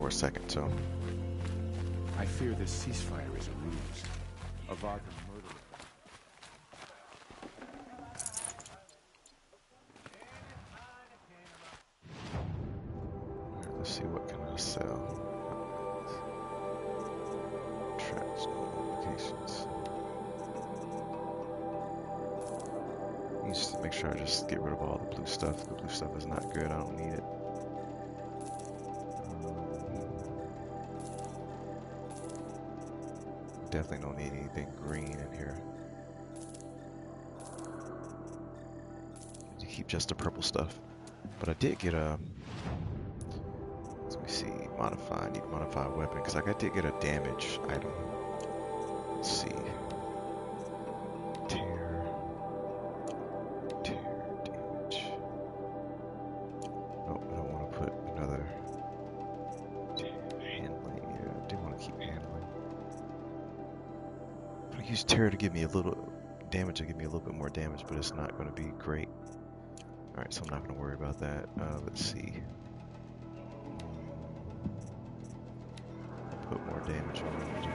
for a second, so. I fear this ceasefire is a ruse. Avad the murderer. Alright, let's see what can I sell. Tracks, locations. Just to make sure I just get rid of all the blue stuff. The blue stuff is not good. I don't need it. Definitely don't need anything green in here. To keep just the purple stuff. But I did get a. Let me see. Modify. I need to modify a weapon because like I did get a damage item. Let's see. Use Terror to give me a little damage, to give me a little bit more damage, but it's not going to be great. Alright, so I'm not going to worry about that. Let's see. Put more damage on it.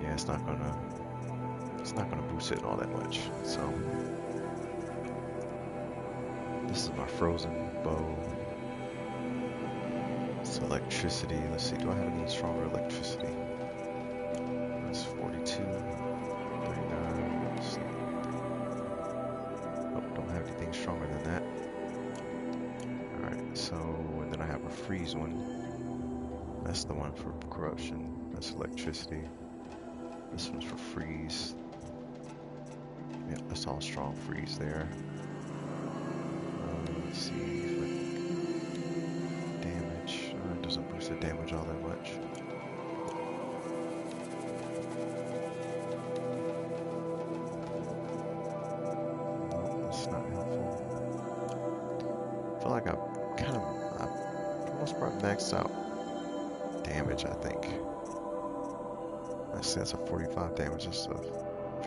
Yeah, it's not gonna boost it all that much. So this is my frozen bow. It's electricity. Let's see, do I have any stronger electricity? 42, 39, let's see. Oh, don't have anything stronger than that. Alright, so, and then I have a freeze one. That's the one for corruption. That's electricity. This one's for freeze. Yep, that's all strong freeze there. Let's see if I can damage. It doesn't boost the damage all that much. I feel like I'm for the most part maxed out damage, I think. That's a 45 damage, that's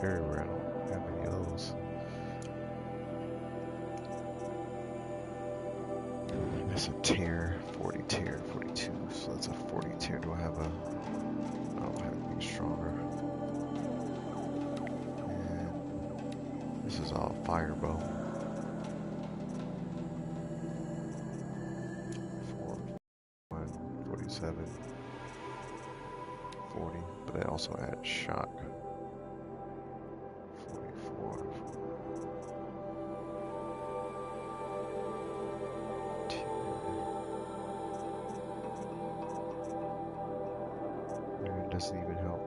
very rare. I don't have any of those. That's a tear, 40 tear, 42, so that's a 40 tear. Do I have a, I don't have anything stronger. And this is all fire bow. 47, 40, but they also add shock. 44. And it doesn't even help.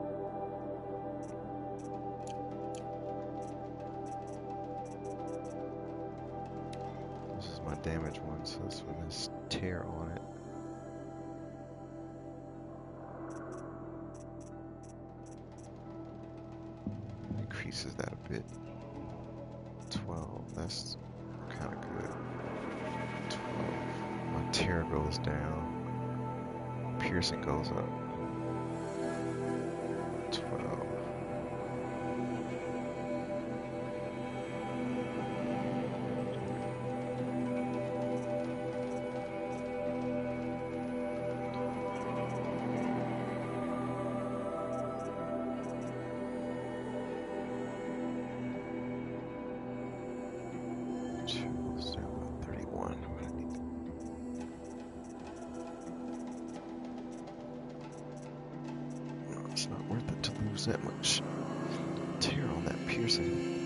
This is my damage one, so this one has tear on it. Increases that a bit. 12, that's kind of good. 12, my tear goes down. Piercing goes up. 12. It's not worth it to lose that much tear on that piercing.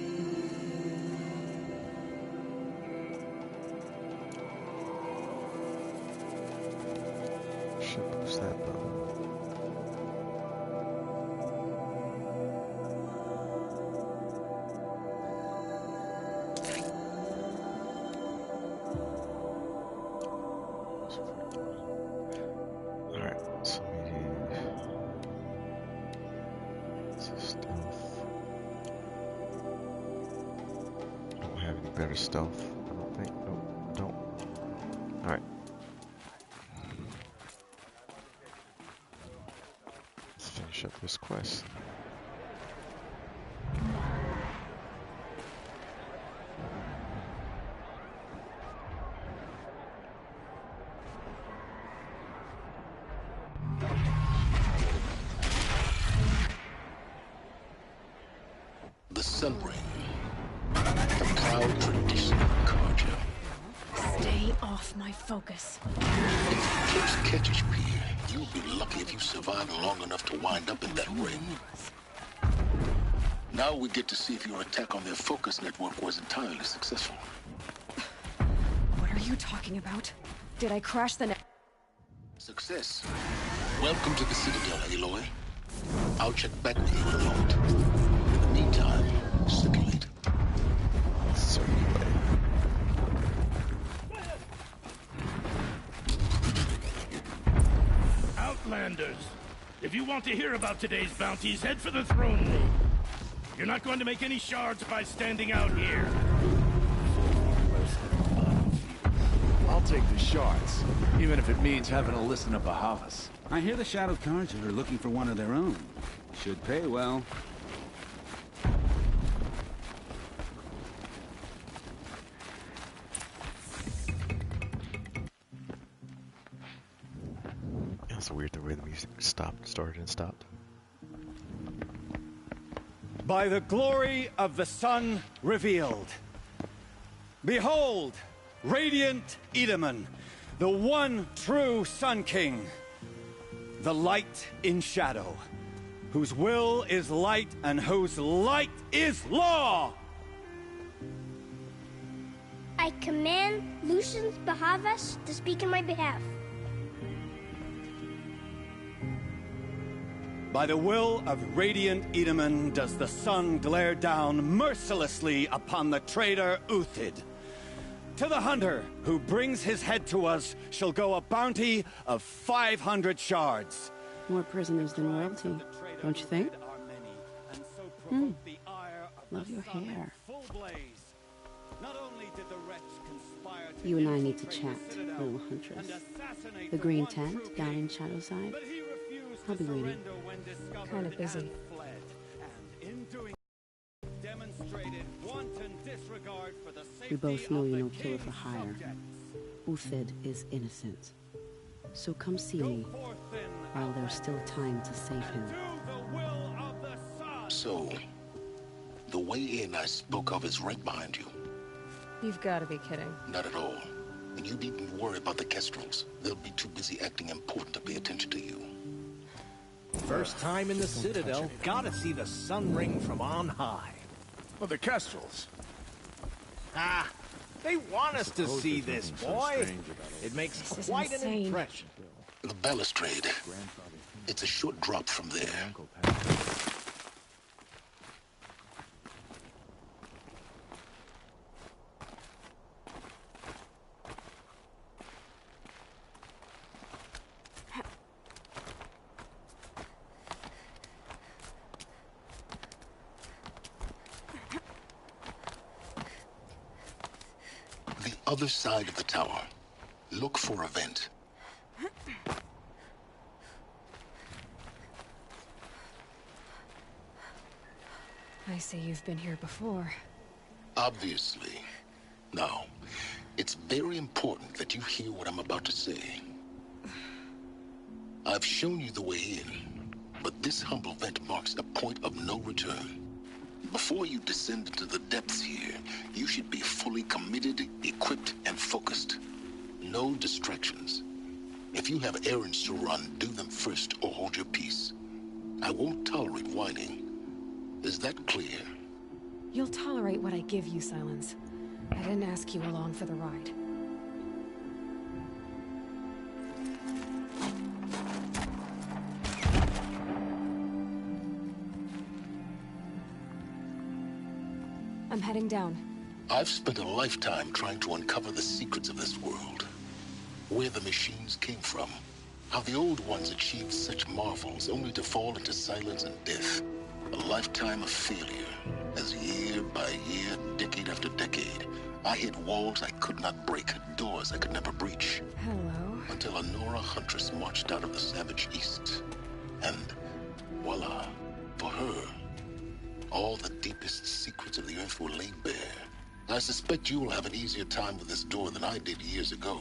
Should boost that bow. Better stealth, I don't think. Nope, don't. Alright. Let's finish up this quest. Sunbreak. The proud tradition of Carja. Stay off my focus. If Eclipse catches you here, you'll be lucky if you survive long enough to wind up in that ring. Now we get to see if your attack on their focus network was entirely successful. What are you talking about? Did I crash the net? Success. Welcome to the Citadel, Aloy. I'll check back with you in a moment. In the meantime, circulate. Circulate. Outlanders, if you want to hear about today's bounties, head for the throne room. You're not going to make any shards by standing out here. I'll take the shards, even if it means having to listen to Bahavas. I hear the Shadow Carja are looking for one of their own. Should pay well. Yeah, it's weird the way the music started and stopped. By the glory of the sun revealed. Behold, radiant Edaman, the one true Sun King. The light in shadow, whose will is light and whose light is law! I command Lucius Bahavas to speak in my behalf. By the will of radiant Edaman does the sun glare down mercilessly upon the traitor Uthid. To the hunter who brings his head to us shall go a bounty of 500 shards. More prisoners than royalty, don't you think? Love your hair. You and I need to chat, little huntress. The green tent down in Shadowside. I'll be waiting. Kind of busy. We both know you're no killer for hire. Uthid is innocent. So come see me while there's still time to save him. So, the way in I spoke of is right behind you. You've got to be kidding. Not at all. And you needn't worry about the Kestrels. They'll be too busy acting important to pay attention to you. First time in the Citadel, gotta see the sun ring from on high. Well, the Kestrels. Ah, they want us to see this, boy. It makes quite an impression. The balustrade. It's a short drop from there. Other side of the tower. Look for a vent. I see you've been here before. Obviously. Now, it's very important that you hear what I'm about to say. I've shown you the way in, but this humble vent marks a point of no return. Before you descend into the depths here, you should be fully committed, equipped, and focused. No distractions. If you have errands to run, do them first or hold your peace. I won't tolerate whining. Is that clear? You'll tolerate what I give you, Silence. I didn't ask you along for the ride. I'm heading down. I've spent a lifetime trying to uncover the secrets of this world. Where the machines came from. How the old ones achieved such marvels only to fall into silence and death. A lifetime of failure. As year by year, decade after decade, I hit walls I could not break, doors I could never breach. Hello. Until a Nora huntress marched out of the savage east. And voila, for her, all the deepest secrets of the earth were laid bare. I suspect you will have an easier time with this door than I did years ago.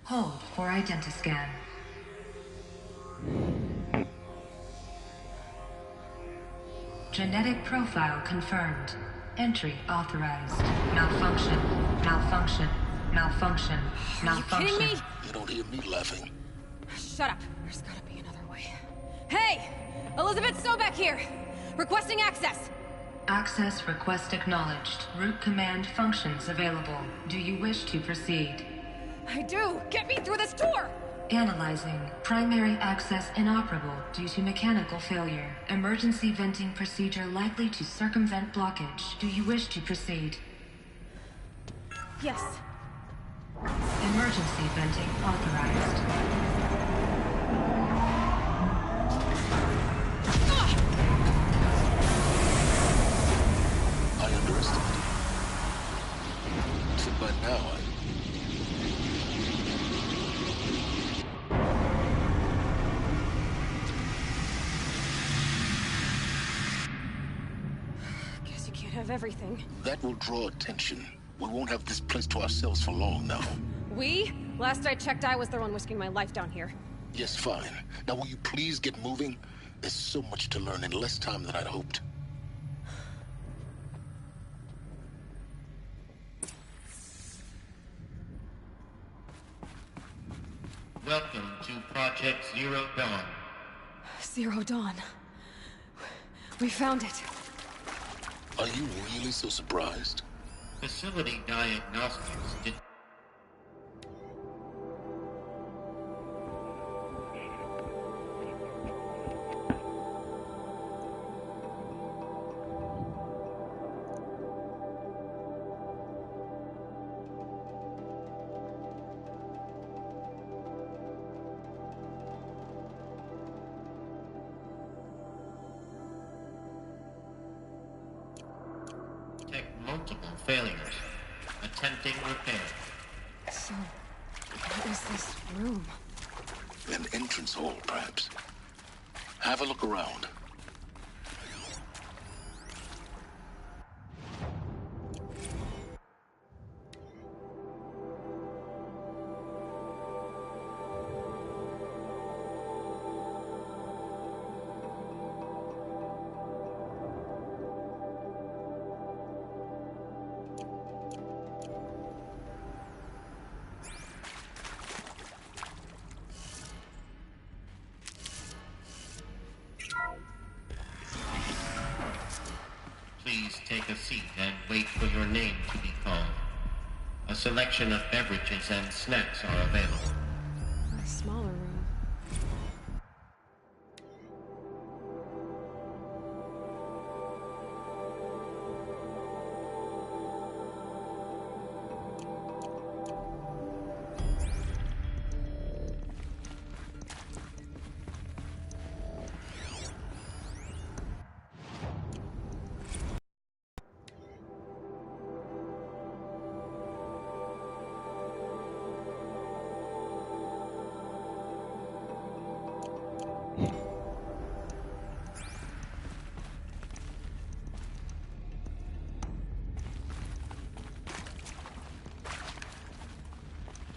Hold for identiscan. Genetic profile confirmed. Entry authorized. Malfunction. Malfunction. Malfunction. Malfunction. Are you kidding me? You don't hear me laughing. Shut up. There's gotta be another way. Hey! Elizabeth Sobek here! Requesting access! Access request acknowledged. Root command functions available. Do you wish to proceed? I do! Get me through this door! Analyzing. Primary access inoperable due to mechanical failure. Emergency venting procedure likely to circumvent blockage. Do you wish to proceed? Yes. Emergency venting authorized. I underestimated. So by now, Guess you can't have everything. that will draw attention. We won't have this place to ourselves for long now. We? Last I checked, I was the one risking my life down here. Yes, fine. Now will you please get moving? There's so much to learn in less time than I'd hoped. Welcome to Project Zero Dawn. Zero Dawn. We found it. Are you really so surprised? Facility diagnostics did... multiple failures. Attempting repair. So, what is this room? An entrance hall, perhaps. Have a look around. Please take a seat and wait for your name to be called. A selection of beverages and snacks are available. A smaller room.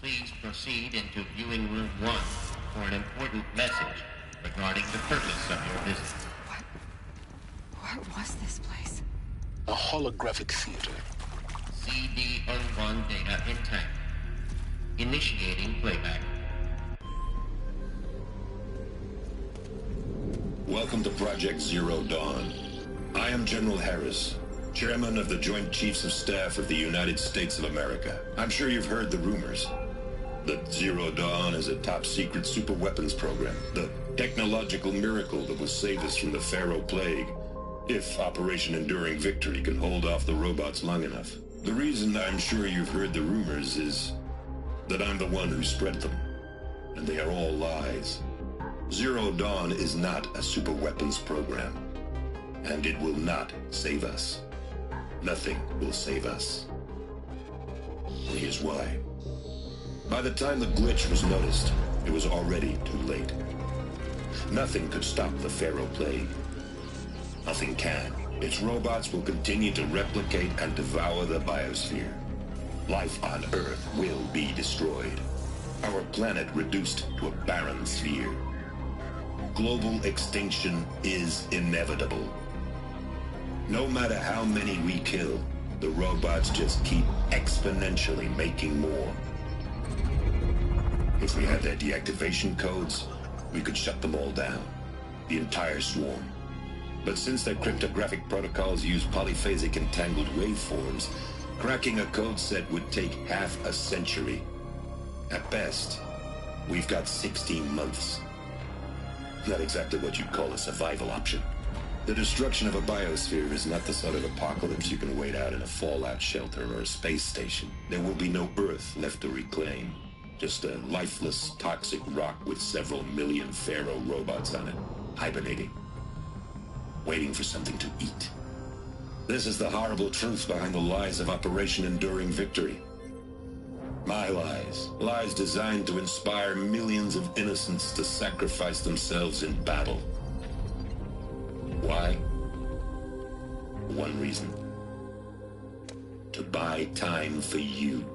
Please proceed into viewing room 1 for an important message regarding the purpose of your visit. What was this place? A holographic theater. CD-01 data intact. Initiating playback. Welcome to Project Zero Dawn. I am General Harris, Chairman of the Joint Chiefs of Staff of the United States of America. I'm sure you've heard the rumors that Zero Dawn is a top-secret superweapons program, the technological miracle that will save us from the Pharaoh Plague, if Operation Enduring Victory can hold off the robots long enough. The reason I'm sure you've heard the rumors is that I'm the one who spread them, and they are all lies. Zero Dawn is not a superweapons program, and it will not save us. Nothing will save us. And here's why. By the time the glitch was noticed, it was already too late. Nothing could stop the Pharaoh Plague. Nothing can. Its robots will continue to replicate and devour the biosphere. Life on Earth will be destroyed. Our planet reduced to a barren sphere. Global extinction is inevitable. No matter how many we kill, the robots just keep exponentially making more. If we had their deactivation codes, we could shut them all down. The entire swarm. But since their cryptographic protocols use polyphasic entangled waveforms, cracking a code set would take half a century. At best, we've got 16 months. Not exactly what you'd call a survival option. The destruction of a biosphere is not the sort of apocalypse you can wait out in a fallout shelter or a space station. There will be no Earth left to reclaim. Just a lifeless, toxic rock with several million Pharaoh robots on it, hibernating, waiting for something to eat. This is the horrible truth behind the lies of Operation Enduring Victory. My lies. Lies designed to inspire millions of innocents to sacrifice themselves in battle. Why? One reason. To buy time for you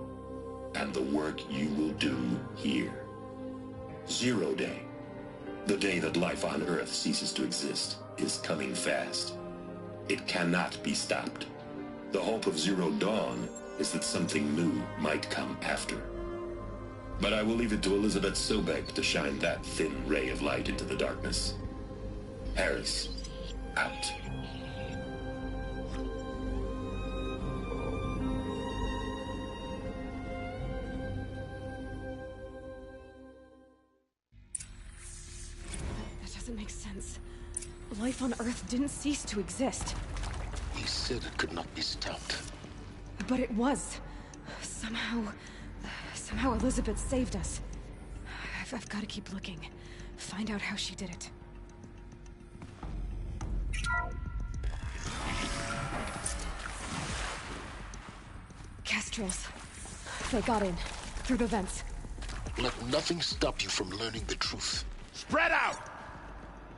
and the work you will do here. Zero Day. The day that life on Earth ceases to exist is coming fast. It cannot be stopped. The hope of Zero Dawn is that something new might come after. But I will leave it to Elizabeth Sobek to shine that thin ray of light into the darkness. Harris, out. That doesn't make sense. Life on Earth didn't cease to exist. He said it could not be stopped. But it was. Somehow Elizabeth saved us. I've got to keep looking. Find out how she did it. Kestrels. They got in. Through the vents. Let nothing stop you from learning the truth. Spread out!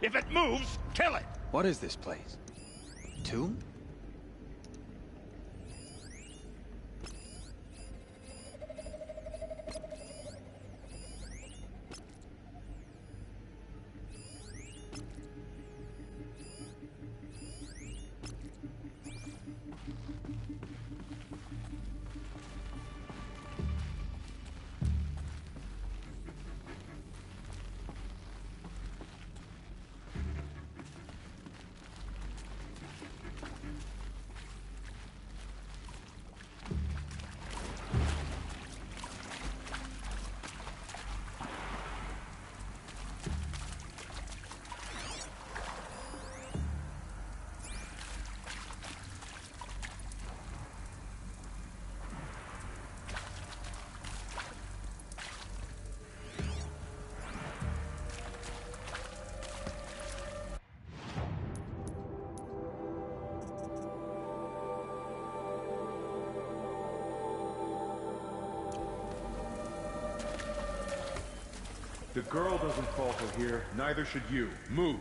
If it moves, kill it! What is this place? Tomb? The girl doesn't falter here, neither should you. Move!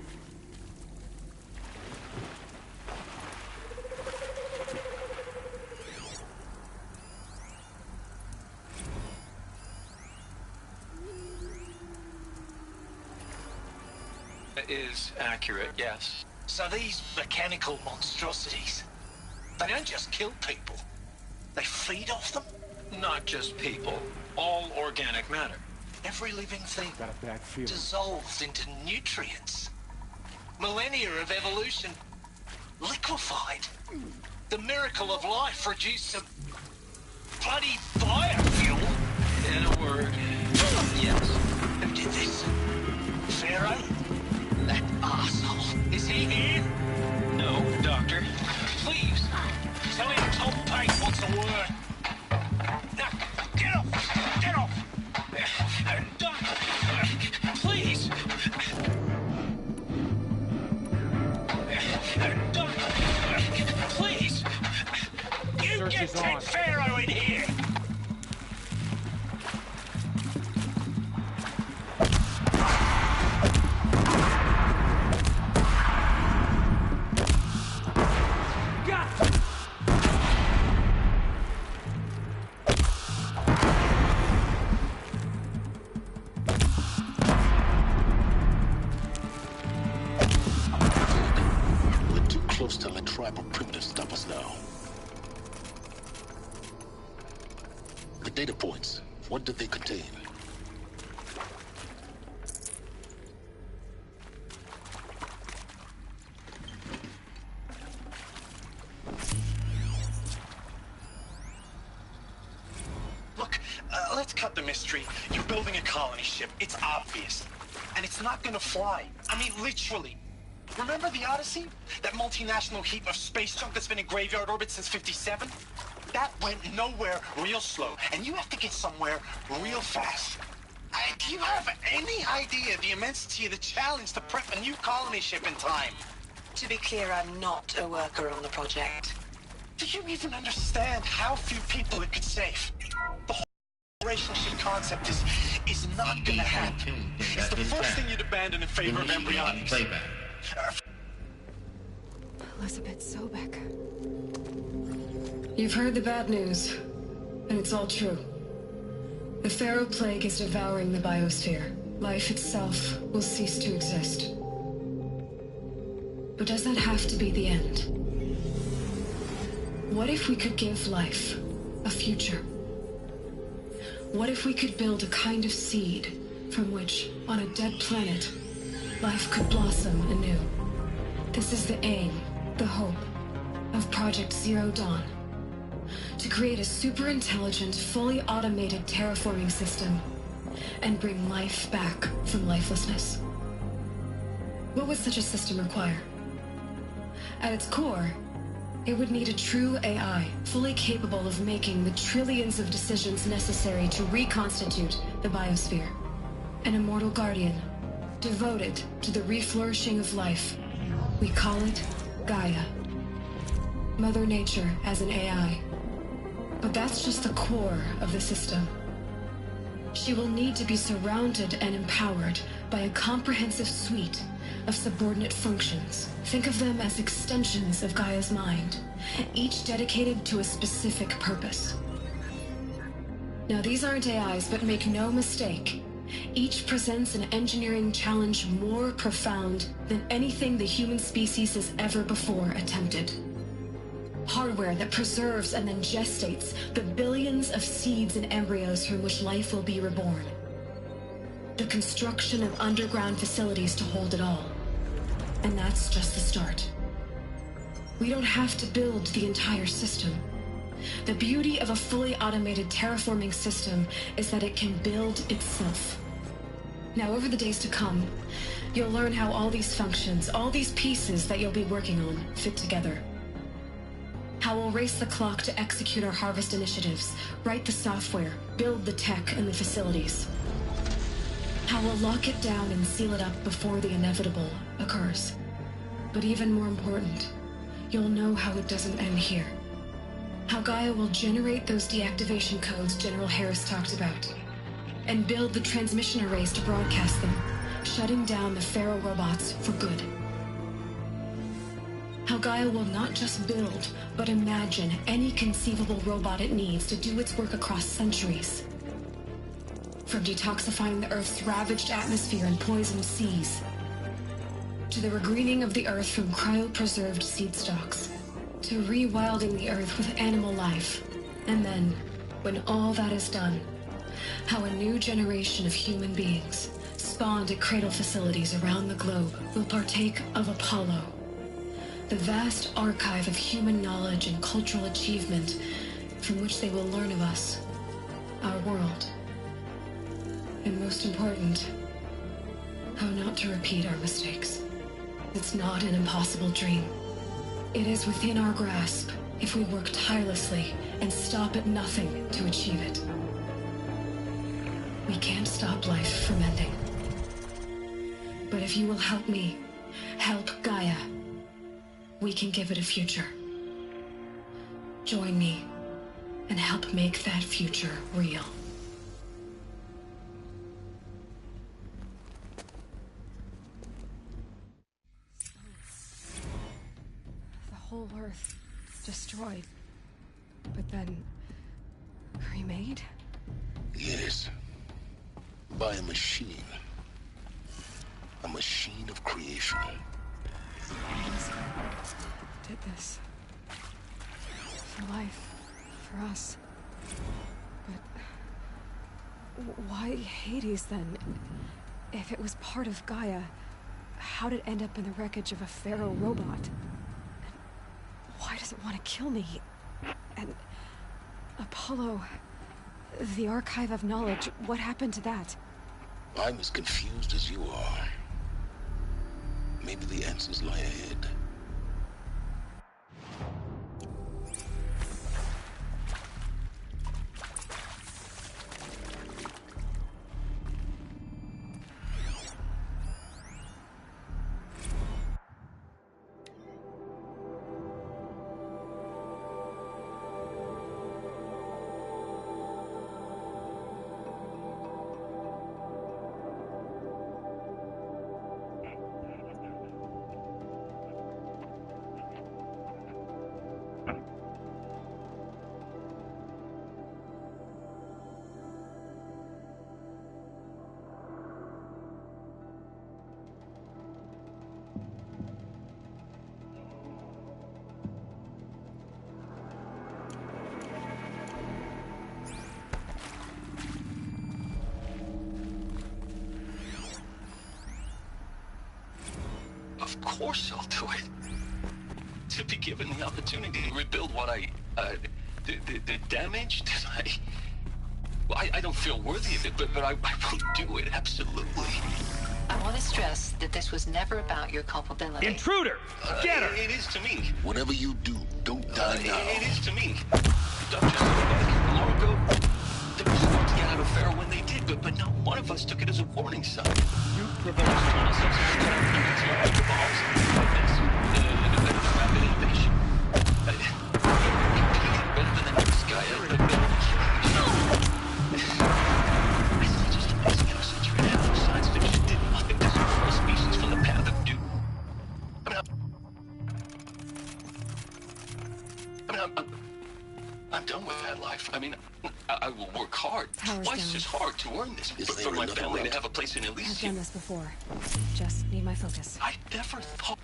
It is accurate, yes. So these mechanical monstrosities, they don't just kill people. They feed off them? Not just people. All organic matter. Every living thing dissolves into nutrients. Millennia of evolution liquefied. The miracle of life reduced some bloody biofuel. In a word, yes. Who did this? Pharaoh? That arsehole. Is he here? No, Doctor. Please, tell him Tom Pace wants a word. Now, get off! Get off! Please! Please! You get Ted Pharaoh in here! tribal primitives stop us now? The data points, what did they contain? Let's cut the mystery. You're building a colony ship. It's obvious. And it's not gonna fly. I mean, literally. Remember the Odyssey? That multinational heap of space junk that's been in graveyard orbit since '57? That went nowhere real slow. And you have to get somewhere real fast. Do you have any idea the immensity of the challenge to prep a new colony ship in time? To be clear, I'm not a worker on the project. Do you even understand how few people it could save? The whole relationship concept is not gonna happen. It's the first thing you'd abandon in favor of embryonics. Elizabeth Sobek. You've heard the bad news, and it's all true. The Pharaoh Plague is devouring the biosphere. Life itself will cease to exist. But does that have to be the end? What if we could give life a future? What if we could build a kind of seed from which, on a dead planet, life could blossom anew? This is the aim, the hope, of Project Zero Dawn. To create a super-intelligent, fully automated terraforming system and bring life back from lifelessness. What would such a system require? At its core, it would need a true AI, fully capable of making the trillions of decisions necessary to reconstitute the biosphere. An immortal guardian, devoted to the reflourishing of life. We call it Gaia. Mother Nature as an AI. But that's just the core of the system. She will need to be surrounded and empowered by a comprehensive suite of subordinate functions. Think of them as extensions of Gaia's mind, each dedicated to a specific purpose. Now, these aren't AIs, but make no mistake, each presents an engineering challenge more profound than anything the human species has ever before attempted. Hardware that preserves and then gestates the billions of seeds and embryos from which life will be reborn. The construction of underground facilities to hold it all. And that's just the start. We don't have to build the entire system. The beauty of a fully automated terraforming system is that it can build itself. Now, over the days to come, you'll learn how all these functions, all these pieces that you'll be working on, fit together. How we'll race the clock to execute our harvest initiatives, write the software, build the tech and the facilities. How we'll lock it down and seal it up before the inevitable occurs. But even more important, you'll know how it doesn't end here. How Gaia will generate those deactivation codes General Harris talked about, and build the transmission arrays to broadcast them, shutting down the Pharaoh robots for good. How Gaia will not just build, but imagine any conceivable robot it needs to do its work across centuries. From detoxifying the Earth's ravaged atmosphere and poisoned seas, to the regreening of the Earth from cryopreserved seed stalks, to rewilding the Earth with animal life. And then, when all that is done, how a new generation of human beings, spawned at cradle facilities around the globe, will partake of Apollo, the vast archive of human knowledge and cultural achievement from which they will learn of us, our world. And most important, how not to repeat our mistakes. It's not an impossible dream. It is within our grasp if we work tirelessly and stop at nothing to achieve it. We can't stop life from ending. But if you will help me, help Gaia, we can give it a future. Join me and help make that future real. The whole Earth destroyed, but then remade? Yes. By a machine. A machine of creation. Did this. For life. For us. But... why Hades, then? If it was part of Gaia, how did it end up in the wreckage of a Pharaoh robot? And why does it want to kill me? And... Apollo... the Archive of Knowledge, what happened to that? I'm as confused as you are. Maybe the answers lie ahead. Of course I'll do it. To be given the opportunity to rebuild what the damage that I don't feel worthy of it, but I will do it, absolutely. I want to stress that this was never about your culpability. Intruder! Get her! It is to me. Whatever you do, don't die now. It is to me. Dr. Silverback, long ago, they were supposed to get out of Pharaoh when they did, but not one of us took it as a warning sign. You provoked us to the balls. That's rapid invasion. Better than the next guy ever had been. It's just amazing how such radical science fiction did nothing to separate a species from the path of doom. I'm done with that life. I mean, I will work hard, twice as hard to earn this, for my family to have a place in Elysium. I've done this before. Just need my focus. I never thought...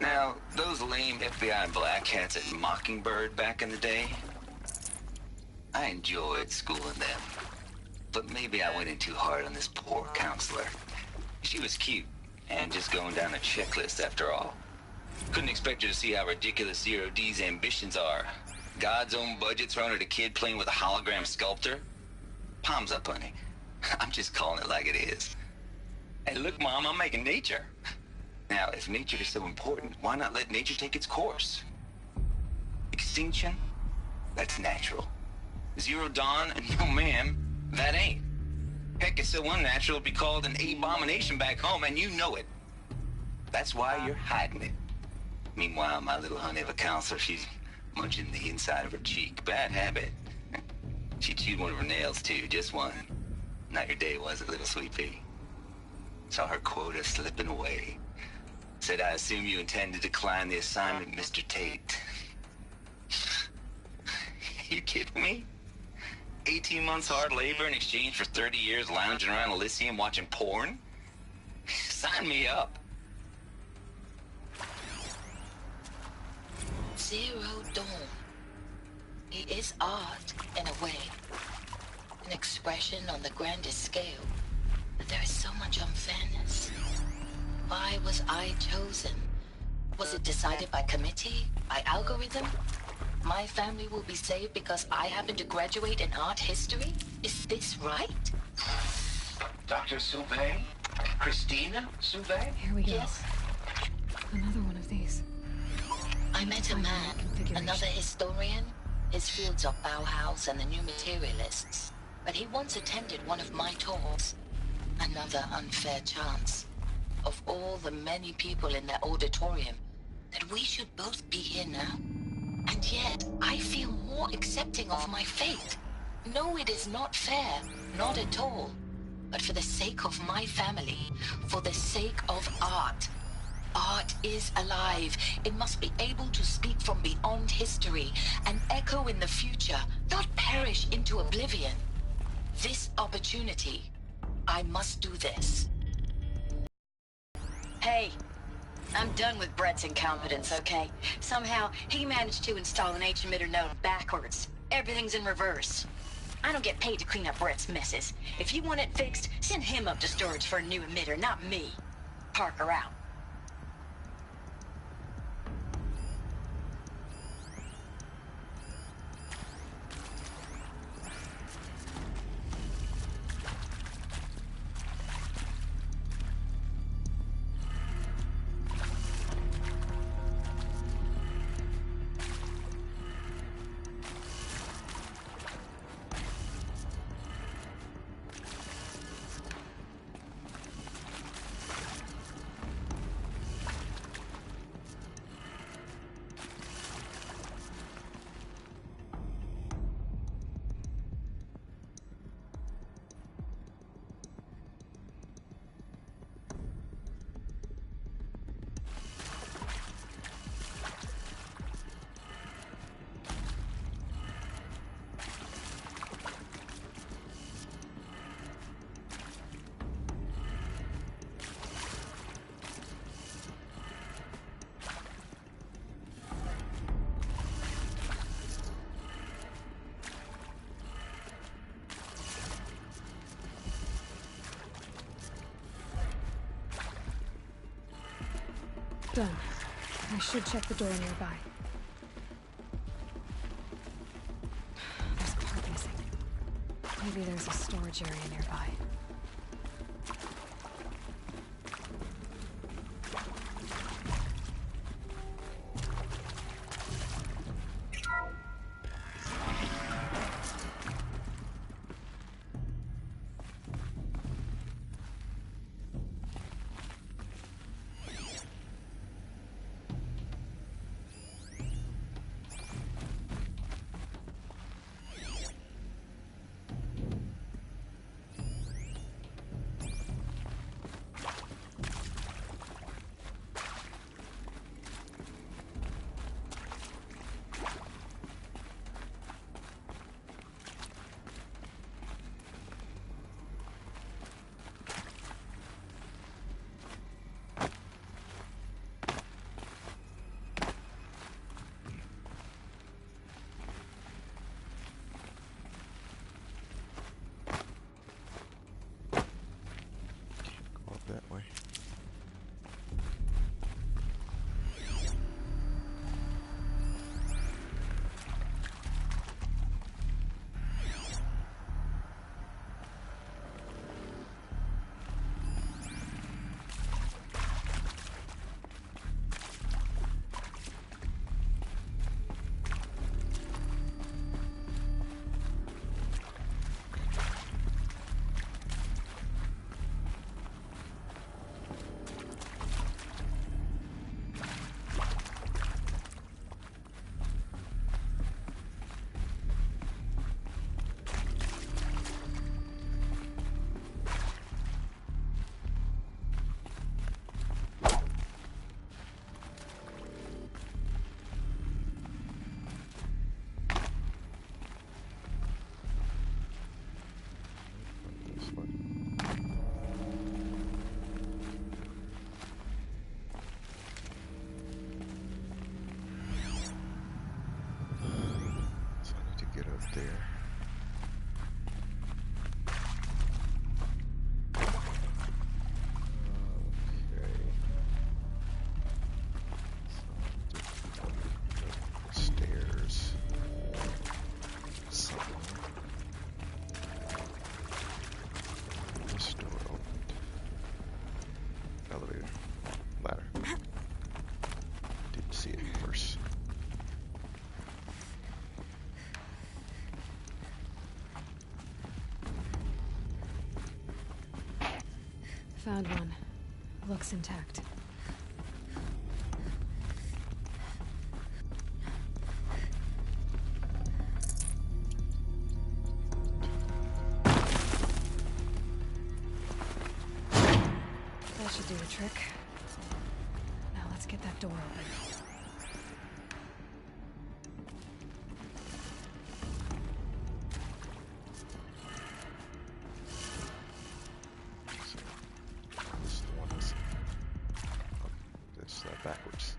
Now, those lame FBI black hats at Mockingbird back in the day, I enjoyed schooling them. But maybe I went in too hard on this poor counselor. She was cute, and just going down a checklist after all. Couldn't expect her to see how ridiculous Zero D's ambitions are. God's own budget thrown at a kid playing with a hologram sculptor? Palms up, honey. I'm just calling it like it is. Hey, look, Mom, I'm making nature. Now, if nature is so important, why not let nature take its course? Extinction? That's natural. Zero Dawn? No, ma'am. That ain't. Heck, it's so unnatural to be called an abomination back home, and you know it. That's why you're hiding it. Meanwhile, my little honey of a counselor, she's munching the inside of her cheek. Bad habit. She chewed one of her nails, too, just one. Not your day, was it, little sweet pea? Saw her quota slipping away. Said, I assume you intend to decline the assignment, Mr. Tate. You kidding me? 18 months hard labor in exchange for 30 years lounging around Elysium watching porn? Sign me up. Zero Dawn. It is art, in a way. An expression on the grandest scale. But there is so much unfairness. Why was I chosen? Was it decided by committee? By algorithm? My family will be saved because I happen to graduate in art history? Is this right? Dr. Sauvé? Christina Sauvé? Here we go. Yes. Another one of these. I met a man, another historian. His fields are Bauhaus and the New Materialists. But he once attended one of my talks. Another unfair chance. Of all the many people in that auditorium, that we should both be here now. And yet, I feel more accepting of my fate. No, it is not fair. Not at all. But for the sake of my family, for the sake of art, Art is alive. It must be able to speak from beyond history and echo in the future, not perish into oblivion. This opportunity, I must do this. Hey, I'm done with Brett's incompetence, okay? Somehow, he managed to install an H-emitter node backwards. Everything's in reverse. I don't get paid to clean up Brett's messes. If you want it fixed, send him up to storage for a new emitter, not me. Parker out. Done. I should check the door nearby. There's a part missing. Maybe there's a storage area nearby. That way. There. Okay. Stairs. Somewhere. This door opened. Elevator. Ladder. Didn't see it first. Found one. Looks intact. That should do the trick. get that door open. This is the one that's backwards.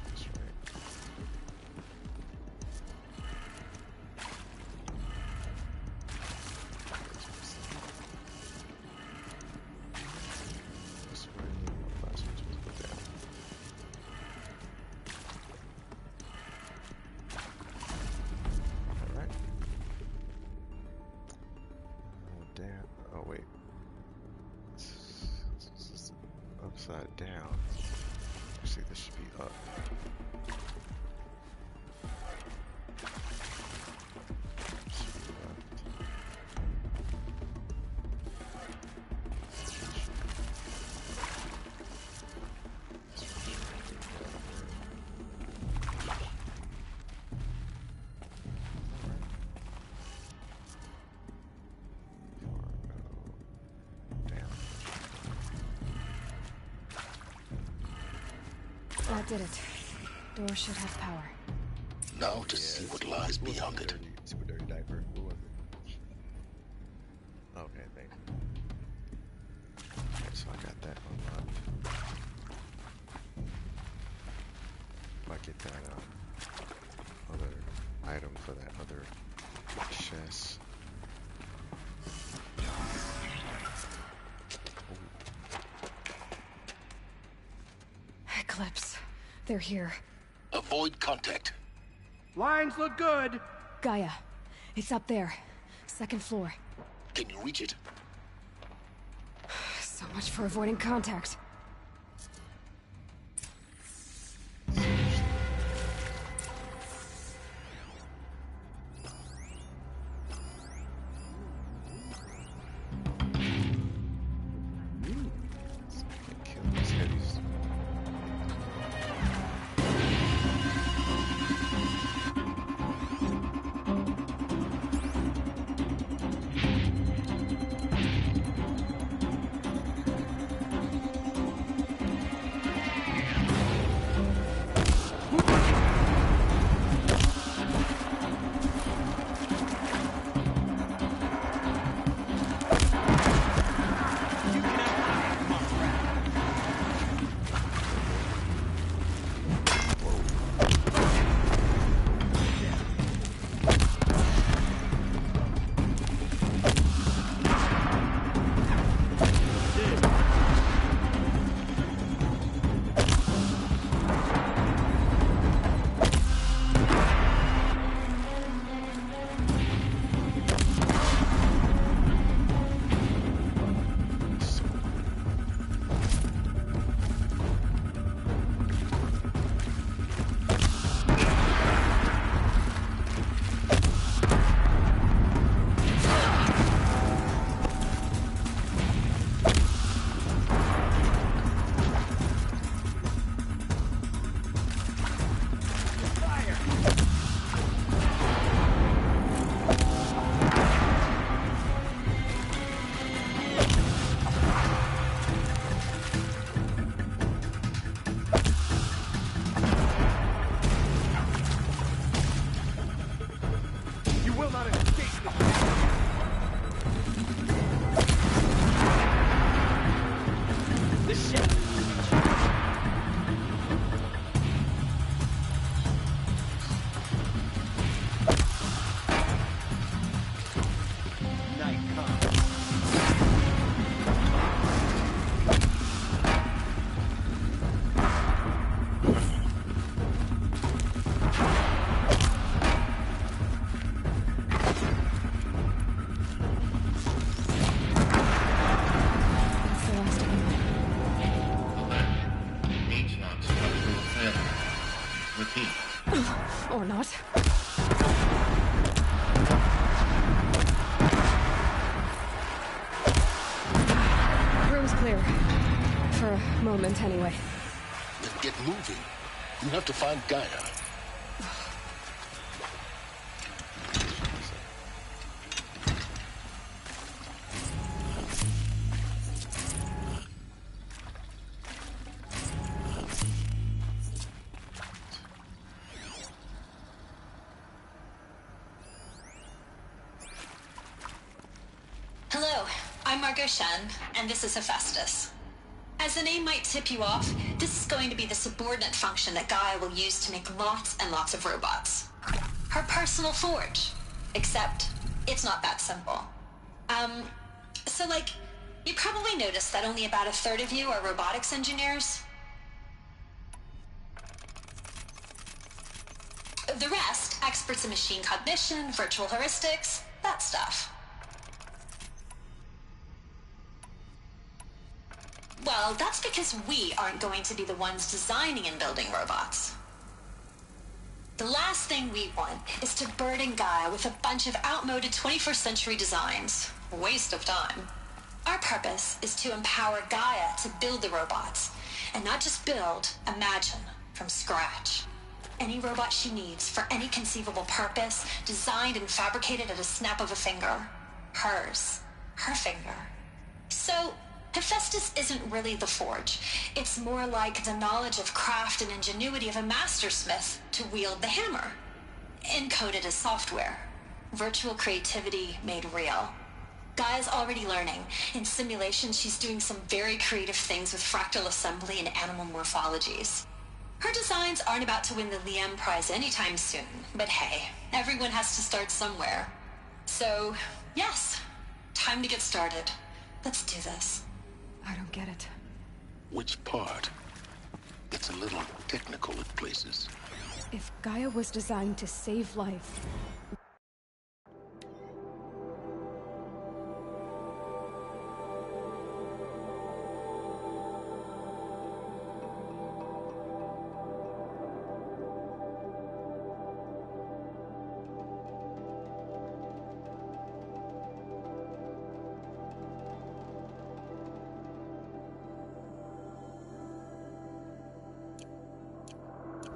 That's right. This way, last one's supposed to go down. All right. Down. Oh wait. This is upside down. Actually, this should be up. Should be left. That did it. Door should have power. Now to see what lies beyond it. Super dirty diaper. Who was it? Okay, thank you. Okay, so I got that unlocked. If I get that other item for that other chest. Eclipse. They're here. Avoid contact. Lines look good. Gaia. It's up there. Second floor. Can you reach it? So much for avoiding contact. Kill these heavies. Or not. Room's clear. For a moment, anyway. Then get moving. You have to find Gaia. I'm Margot Shen, and this is Hephaestus. As the name might tip you off, this is going to be the subordinate function that Gaia will use to make lots and lots of robots. Her personal forge. Except, it's not that simple. So like, you probably noticed that only about a third of you are robotics engineers. The rest, experts in machine cognition, virtual heuristics, that stuff. Well, that's because we aren't going to be the ones designing and building robots. The last thing we want is to burden Gaia with a bunch of outmoded 21st century designs. Waste of time. Our purpose is to empower Gaia to build the robots, and not just build, imagine, from scratch. Any robot she needs for any conceivable purpose, designed and fabricated at a snap of a finger. Hers. Her finger. So, Hephaestus isn't really the forge. It's more like the knowledge of craft and ingenuity of a mastersmith to wield the hammer. Encoded as software. Virtual creativity made real. Gaia's already learning. In simulation, she's doing some very creative things with fractal assembly and animal morphologies. Her designs aren't about to win the Liam Prize anytime soon, but hey, everyone has to start somewhere. So, yes, time to get started. Let's do this. I don't get it. Which part? It's a little technical at places. If Gaia was designed to save life...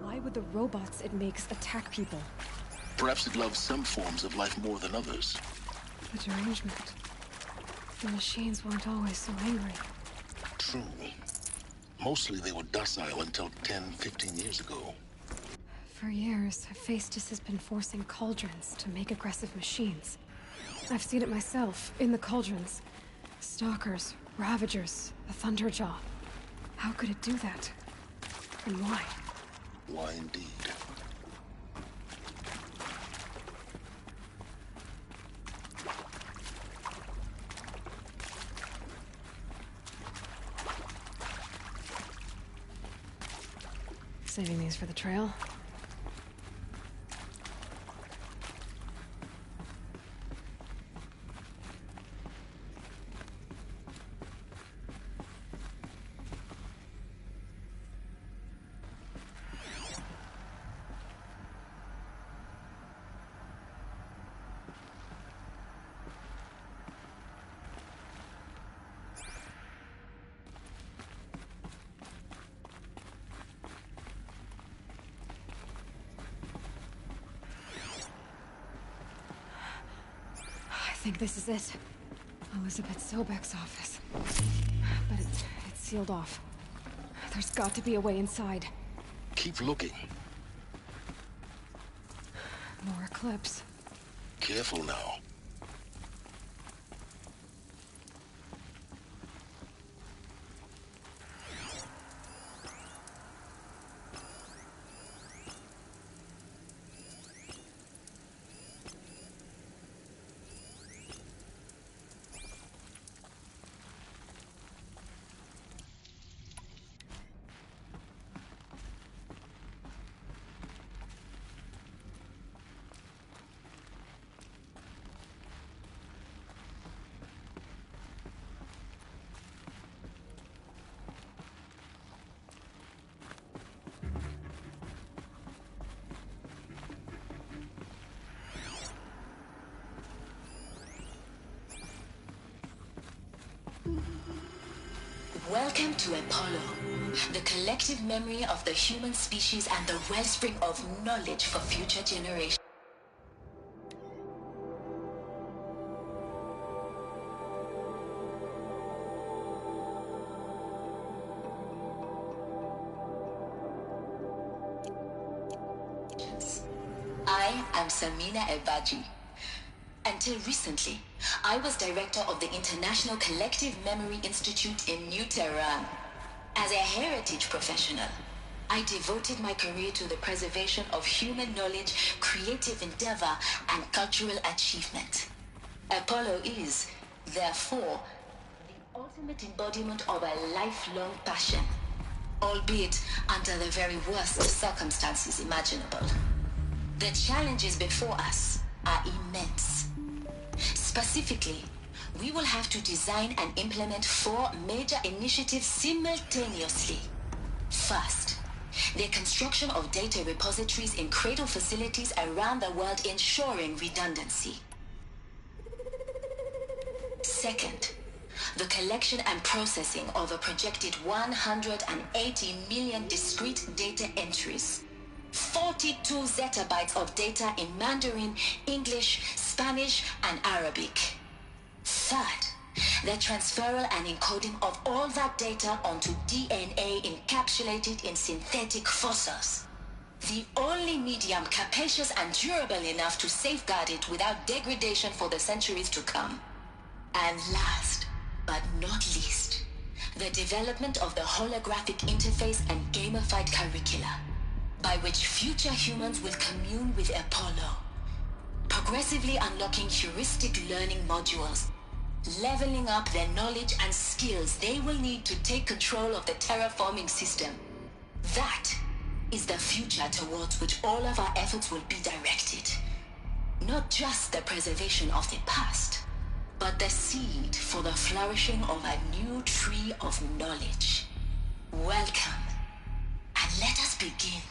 Why would the robots it makes attack people? Perhaps it loves some forms of life more than others. The derangement. The machines weren't always so angry. True. Mostly they were docile until 10, 15 years ago. For years, Hephaestus has been forcing cauldrons to make aggressive machines. I've seen it myself, in the cauldrons. Stalkers, Ravagers, the Thunderjaw. How could it do that? And why? Why indeed? Saving these for the trail. I think this is it. Elizabeth Sobek's office. But it's sealed off. There's got to be a way inside. Keep looking. More Eclipse. Careful now. Welcome to Apollo, the collective memory of the human species and the wellspring of knowledge for future generations. I am Samina Ebaji. Until recently, I was director of the International Collective Memory Institute in New Tehran. As a heritage professional, I devoted my career to the preservation of human knowledge, creative endeavor, and cultural achievement. Apollo is, therefore, the ultimate embodiment of a lifelong passion, albeit under the very worst circumstances imaginable. The challenges before us are immense. Specifically, we will have to design and implement 4 major initiatives simultaneously. First, the construction of data repositories in cradle facilities around the world, ensuring redundancy. Second, the collection and processing of a projected 180 million discrete data entries. 42 zettabytes of data in Mandarin, English, Spanish, and Arabic. Third, the transferal and encoding of all that data onto DNA encapsulated in synthetic fossils. The only medium capacious and durable enough to safeguard it without degradation for the centuries to come. And last, but not least, the development of the holographic interface and gamified curricula, by which future humans will commune with Apollo, progressively unlocking heuristic learning modules, leveling up their knowledge and skills they will need to take control of the terraforming system. That is the future towards which all of our efforts will be directed. Not just the preservation of the past, but the seed for the flourishing of a new tree of knowledge. Welcome, and let us begin.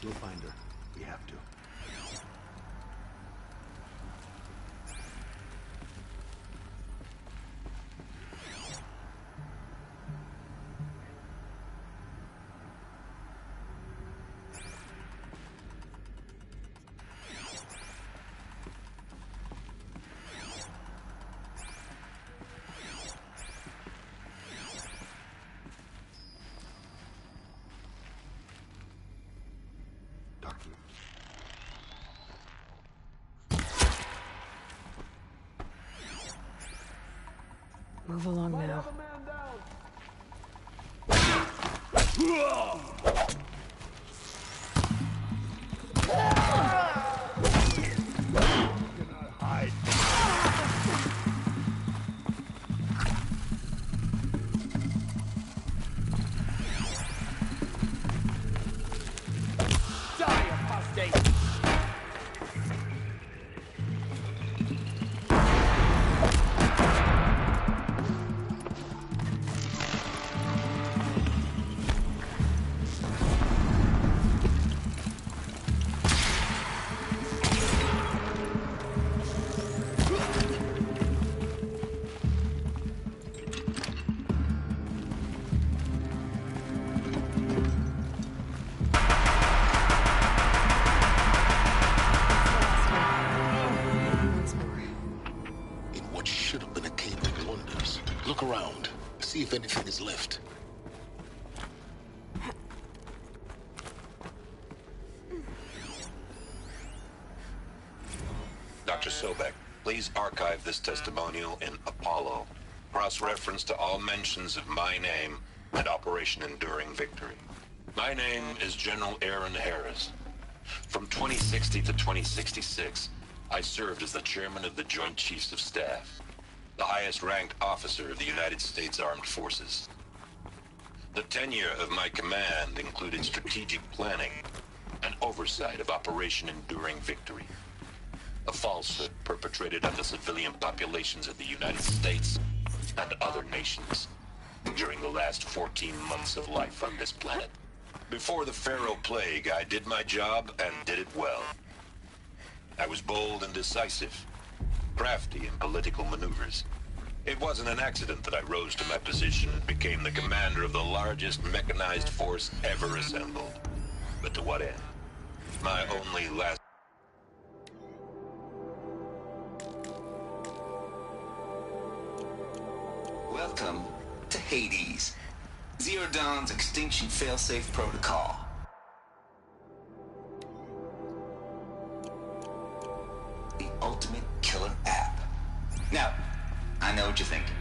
We'll find her. We have to. Move along now. Look around. See if anything is left. Dr. Sobek, please archive this testimonial in Apollo. Cross-reference to all mentions of my name and Operation Enduring Victory. My name is General Aaron Harris. From 2060 to 2066, I served as the chairman of the Joint Chiefs of Staff, the highest-ranked officer of the United States Armed Forces. The tenure of my command included strategic planning and oversight of Operation Enduring Victory, a falsehood perpetrated on the civilian populations of the United States and other nations during the last 14 months of life on this planet. Before the Pharaoh Plague, I did my job and did it well. I was bold and decisive, crafty in political maneuvers. It wasn't an accident that I rose to my position and became the commander of the largest mechanized force ever assembled. But to what end? My only last... Welcome to Hades, Zero Dawn's extinction failsafe protocol. The ultimate killer app. Now, I know what you're thinking.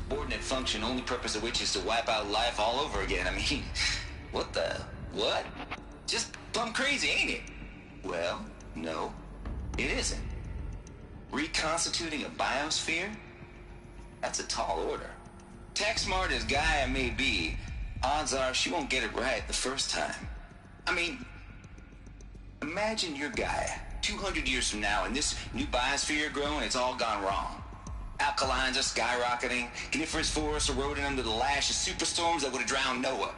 Subordinate function, only purpose of which is to wipe out life all over again. I mean, what the... what? Just plumb crazy, ain't it? Well, no, it isn't. Reconstituting a biosphere? That's a tall order. Tech smart as Gaia may be, odds are she won't get it right the first time. I mean, imagine you're Gaia, 200 years from now, and this new biosphere growing, it's all gone wrong. Alkalines are skyrocketing, coniferous forests eroding under the lash of superstorms that would have drowned Noah.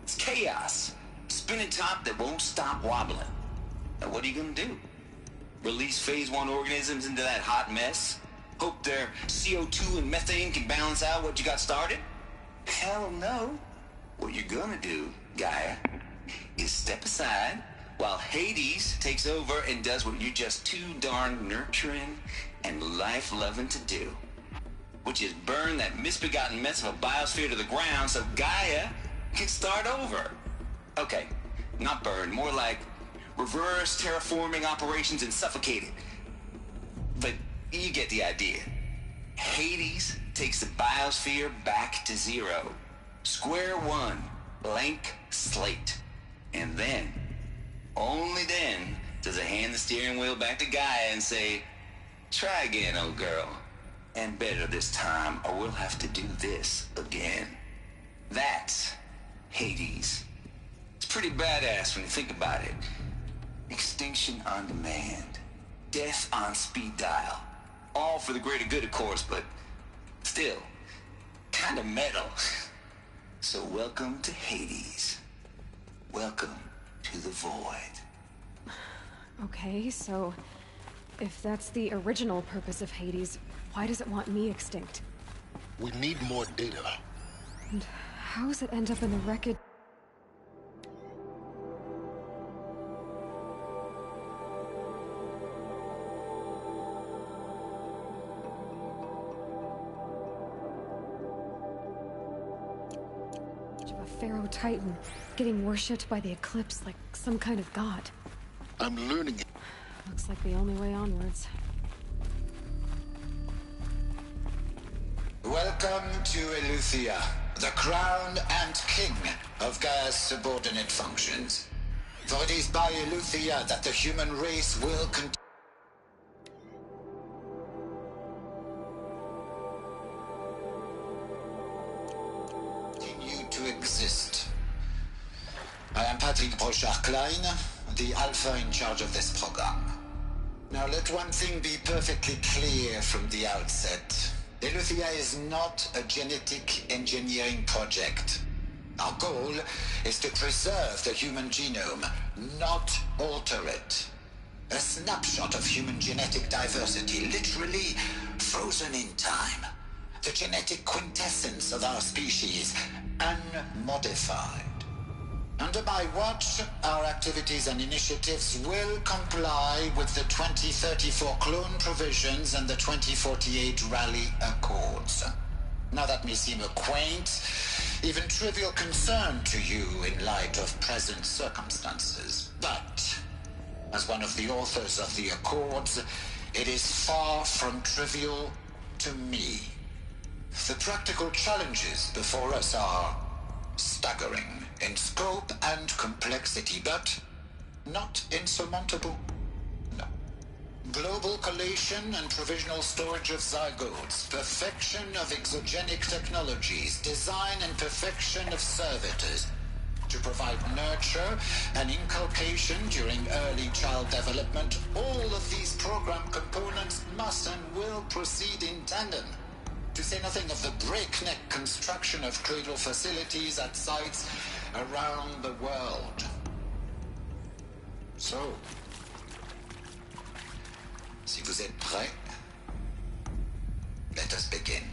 It's chaos. Spinning top that won't stop wobbling. Now what are you gonna do? Release phase 1 organisms into that hot mess? Hope their CO2 and methane can balance out what you got started? Hell no. What you're gonna do, Gaia, is step aside while Hades takes over and does what you're just too darn nurturing and life-loving to do. Which is burn that misbegotten mess of a biosphere to the ground so Gaia can start over. Okay, not burn, more like reverse terraforming operations and suffocate it. But you get the idea. Hades takes the biosphere back to zero. Square one, blank slate. And then, only then, does it hand the steering wheel back to Gaia and say, try again, old girl. And better this time, or we'll have to do this again. That's Hades. It's pretty badass when you think about it. Extinction on demand. Death on speed dial. All for the greater good, of course, but still, kind of metal. So welcome to Hades. Welcome to the void. Okay, so if that's the original purpose of Hades, why does it want me extinct? We need more data. And how does it end up in the wreckage? Pharaoh Titan, getting worshipped by the Eclipse like some kind of god. I'm learning it. Looks like the only way onwards. Welcome to Eleuthia, the crown and king of Gaia's subordinate functions. For it is by Eleuthia that the human race will continue to exist. I am Patrick Brochard-Klein, the Alpha in charge of this program. Now let one thing be perfectly clear from the outset. Eleuthia is not a genetic engineering project. Our goal is to preserve the human genome, not alter it. A snapshot of human genetic diversity, literally frozen in time. The genetic quintessence of our species, unmodified. Under my watch, our activities and initiatives will comply with the 2034 clone provisions and the 2048 Rally Accords. Now that may seem a quaint, even trivial concern to you in light of present circumstances, but as one of the authors of the Accords, it is far from trivial to me. The practical challenges before us are staggering in scope and complexity, but not insurmountable. No. Global collation and provisional storage of zygotes, perfection of exogenic technologies, design and perfection of servitors to provide nurture and inculcation during early child development. All of these program components must and will proceed in tandem. To say nothing of the breakneck construction of cradle facilities at sites around the world. So, si vous êtes prêts, let us begin.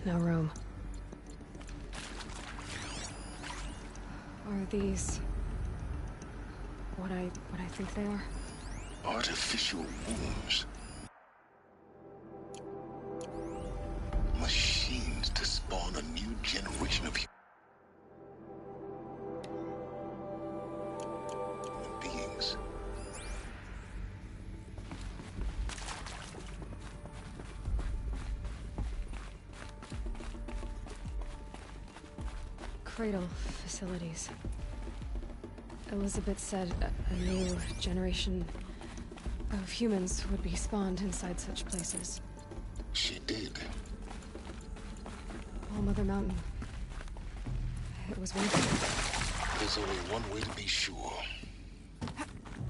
No room. Are these what I think they are? Artificial wombs. Machines to spawn a new generation of human beings. Cradle facilities. Elizabeth said a new generation of humans would be spawned inside such places. She did. All Mother Mountain. It was waiting. There's only one way to be sure.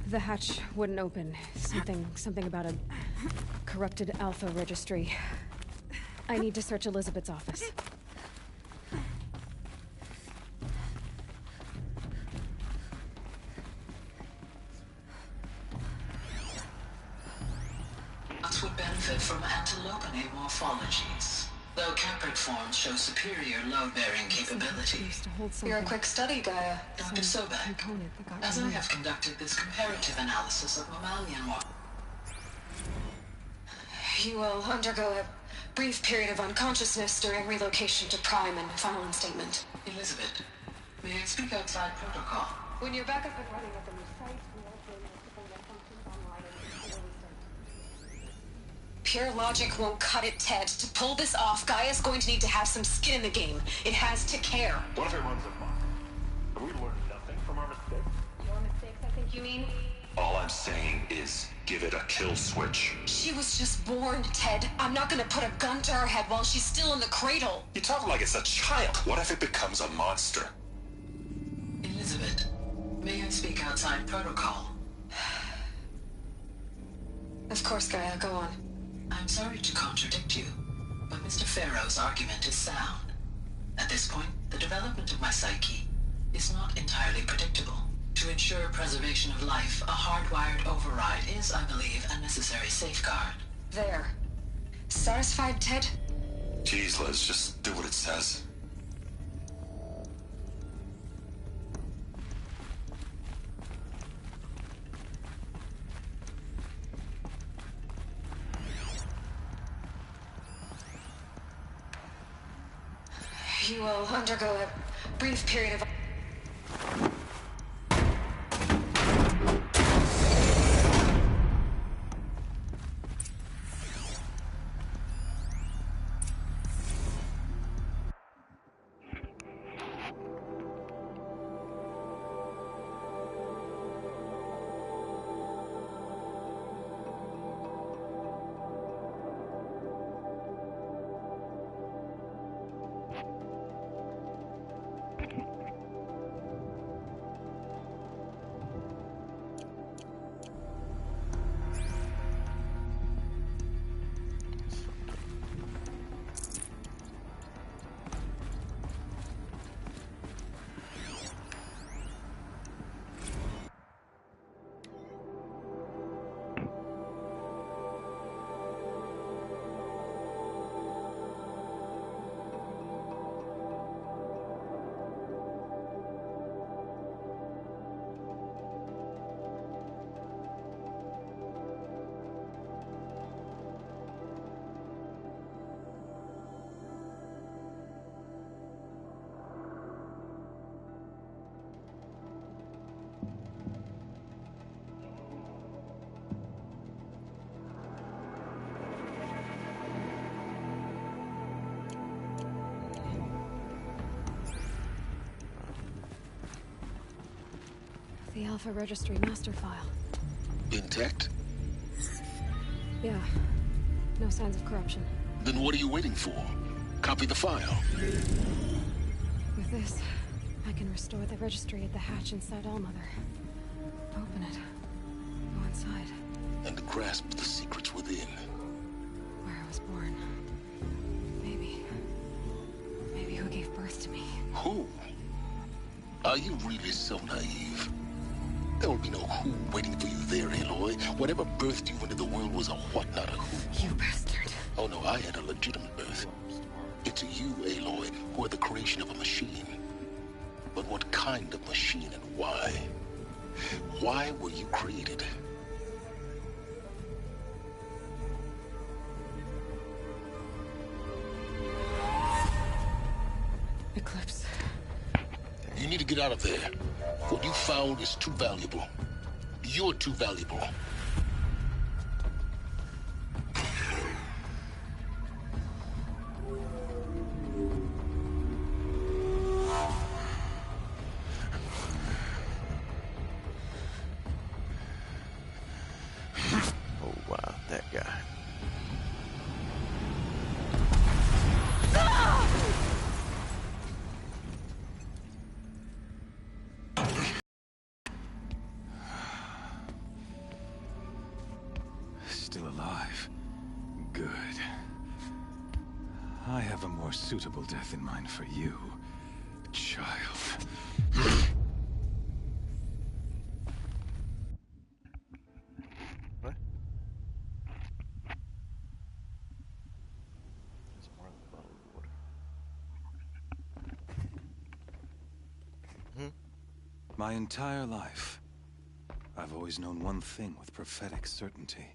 The hatch wouldn't open. Something about a corrupted Alpha registry. I need to search Elizabeth's office. Would benefit from antilopinae morphologies, though Caprid forms show superior load-bearing capability. You're a quick study, Gaia. Dr. Sobek, as I have conducted this comparative analysis of mammalian morphology. You will undergo a brief period of unconsciousness during relocation to Prime and final instatement. Elizabeth, may I speak outside protocol? When you're back up and running at the new site, we also need to bring the functions online and restart. Pure logic won't cut it, Ted. To pull this off, Gaia's going to need to have some skin in the game. It has to care. What if it runs amok? Have we learned nothing from our mistakes? Your mistakes, I think you mean? All I'm saying is give it a kill switch. She was just born, Ted. I'm not gonna put a gun to her head while she's still in the cradle. You talk like it's a child. What if it becomes a monster? Elizabeth, may I speak outside protocol? Of course, Gaia, go on. I'm sorry to contradict you, but Mr. Farrow's argument is sound. At this point, the development of my psyche is not entirely predictable. To ensure preservation of life, a hardwired override is, I believe, a necessary safeguard. There. Satisfied, Ted? Jeez, Liz, just do what it says. You will undergo a brief period of... The Alpha Registry master file. Intact? Yeah. No signs of corruption. Then what are you waiting for? Copy the file. With this, I can restore the registry at the hatch inside Allmother. Open it. Go inside. And grasp the secrets within. Where I was born. Maybe who gave birth to me. Who? Are you really so naive? There will be no who waiting for you there, Aloy. Whatever birthed you into the world was a what, not a who. You bastard. Oh no, I had a legitimate birth. It's you, Aloy, who are the creation of a machine. But what kind of machine and why? Why were you created? Eclipse. You need to get out of there. What you found is too valuable. You're too valuable. Oh wow, that guy. Still alive. Good. I have a more suitable death in mind for you, child. What? My entire life, I've always known one thing with prophetic certainty.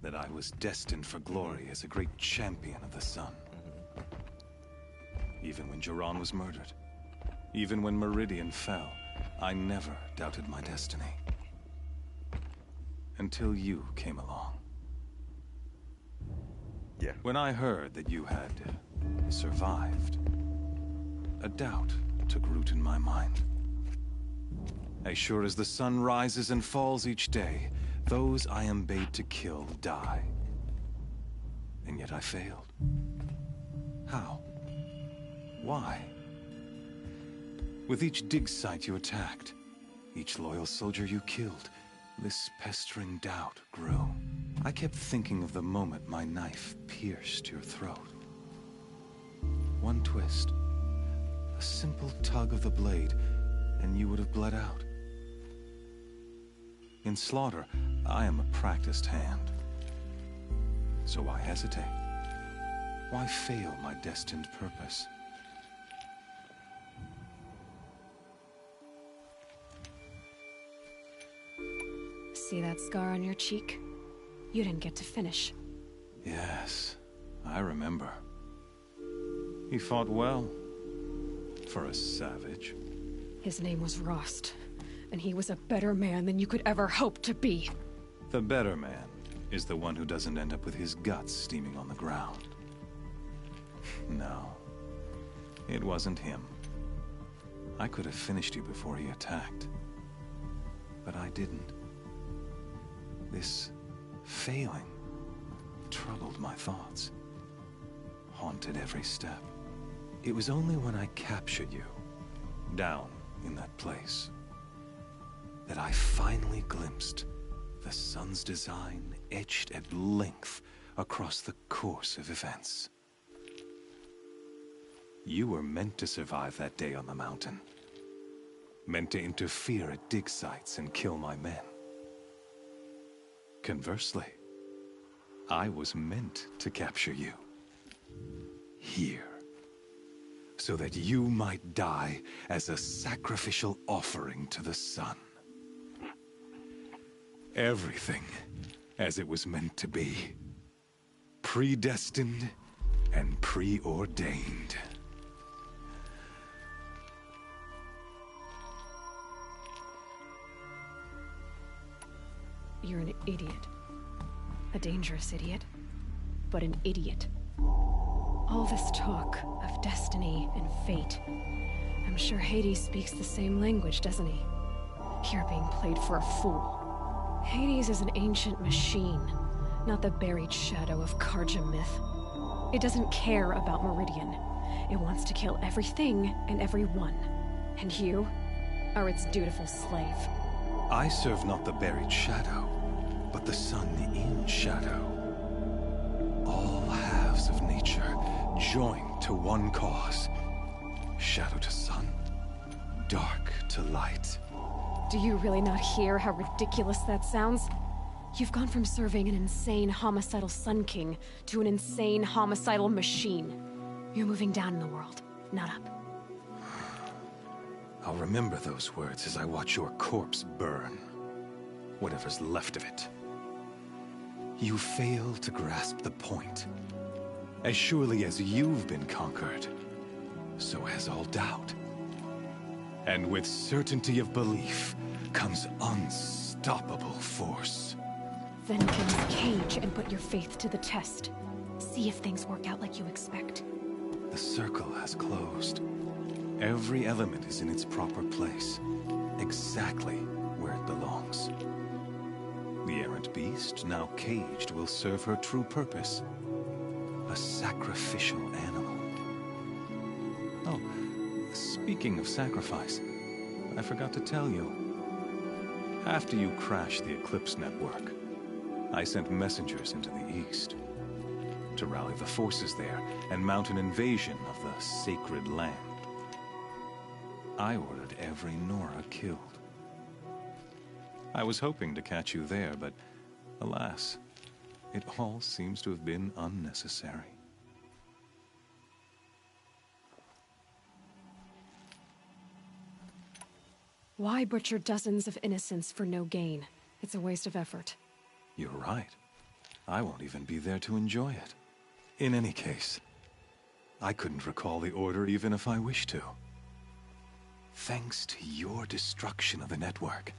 That I was destined for glory as a great champion of the sun. Even when Jiran was murdered, even when Meridian fell, I never doubted my destiny. Until you came along. Yeah. When I heard that you had survived, a doubt took root in my mind. As sure as the sun rises and falls each day, those I am bade to kill die. And yet I failed. How? Why? With each dig site you attacked, each loyal soldier you killed, this pestering doubt grew. I kept thinking of the moment my knife pierced your throat. One twist, a simple tug of the blade, and you would have bled out. In slaughter, I am a practiced hand. So why hesitate? Why fail my destined purpose? See that scar on your cheek? You didn't get to finish. Yes, I remember. He fought well. For a savage. His name was Rost, and he was a better man than you could ever hope to be. The better man is the one who doesn't end up with his guts steaming on the ground. No, it wasn't him. I could have finished you before he attacked. But I didn't. This failing troubled my thoughts, haunted every step. It was only when I captured you, down in that place, that I finally glimpsed the sun's design etched at length across the course of events. You were meant to survive that day on the mountain. Meant to interfere at dig sites and kill my men. Conversely, I was meant to capture you. Here. So that you might die as a sacrificial offering to the sun. Everything as it was meant to be. Predestined and preordained. You're an idiot. A dangerous idiot, but an idiot. All this talk of destiny and fate. I'm sure Hades speaks the same language, doesn't he? You're being played for a fool. Hades is an ancient machine, not the buried shadow of Carja myth. It doesn't care about Meridian. It wants to kill everything and everyone. And you are its dutiful slave. I serve not the buried shadow, but the sun in shadow. All halves of nature joined to one cause. Shadow to sun, dark to light. Do you really not hear how ridiculous that sounds? You've gone from serving an insane homicidal Sun King to an insane homicidal machine. You're moving down in the world, not up. I'll remember those words as I watch your corpse burn. Whatever's left of it. You fail to grasp the point. As surely as you've been conquered, so has all doubt. And with certainty of belief comes unstoppable force. Then get in the cage and put your faith to the test. See if things work out like you expect. The circle has closed. Every element is in its proper place, exactly where it belongs. The errant beast, now caged, will serve her true purpose. A sacrificial animal. Oh, speaking of sacrifice, I forgot to tell you. After you crashed the Eclipse network, I sent messengers into the east to rally the forces there and mount an invasion of the sacred land. I ordered every Nora killed. I was hoping to catch you there, but alas, it all seems to have been unnecessary. Why butcher dozens of innocents for no gain? It's a waste of effort. You're right. I won't even be there to enjoy it. In any case, I couldn't recall the order even if I wished to. Thanks to your destruction of the network,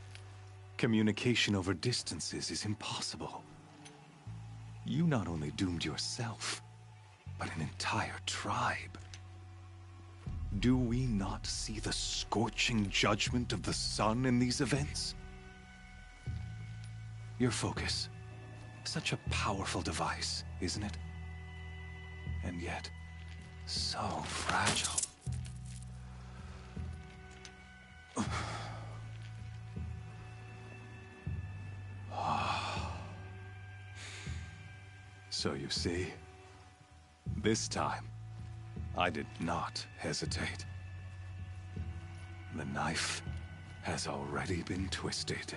communication over distances is impossible. You not only doomed yourself, but an entire tribe. Do we not see the scorching judgment of the sun in these events? Your focus, such a powerful device, isn't it? And yet, so fragile. So you see, this time, I did not hesitate. The knife has already been twisted.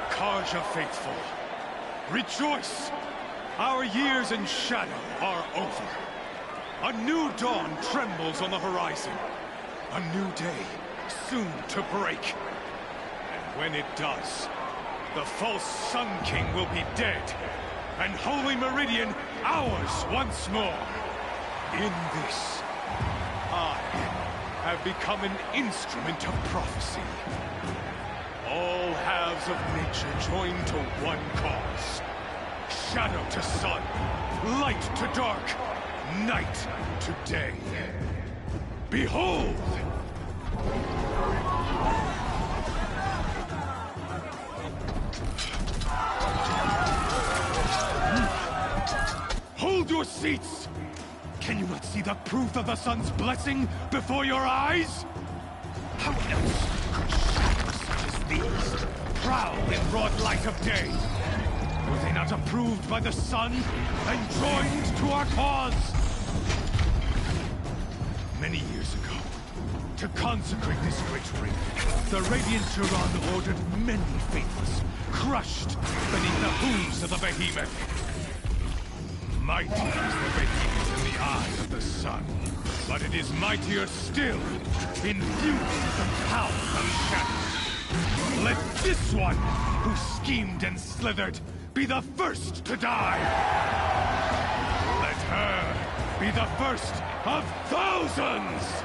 Carja faithful, rejoice! Our years in shadow are over. A new dawn trembles on the horizon. A new day, soon to break. And when it does, the false Sun King will be dead, and Holy Meridian ours once more. In this, I have become an instrument of prophecy. All halves of nature join to one cause. Shadow to sun, light to dark, night to day. Behold! Hold your seats! Can you not see the proof of the sun's blessing before your eyes? How else could shadows such as these prowl in broad light of day? Were they not approved by the sun and joined to our cause? Many years ago, to consecrate this great ring, the Radiant Turan ordered many faithless, crushed beneath the hooves of the behemoth. Mighty is the behemoth in the eye of the sun, but it is mightier still, infused with the power of shadow. Let this one, who schemed and slithered, be the first to die. Let her be the first of thousands!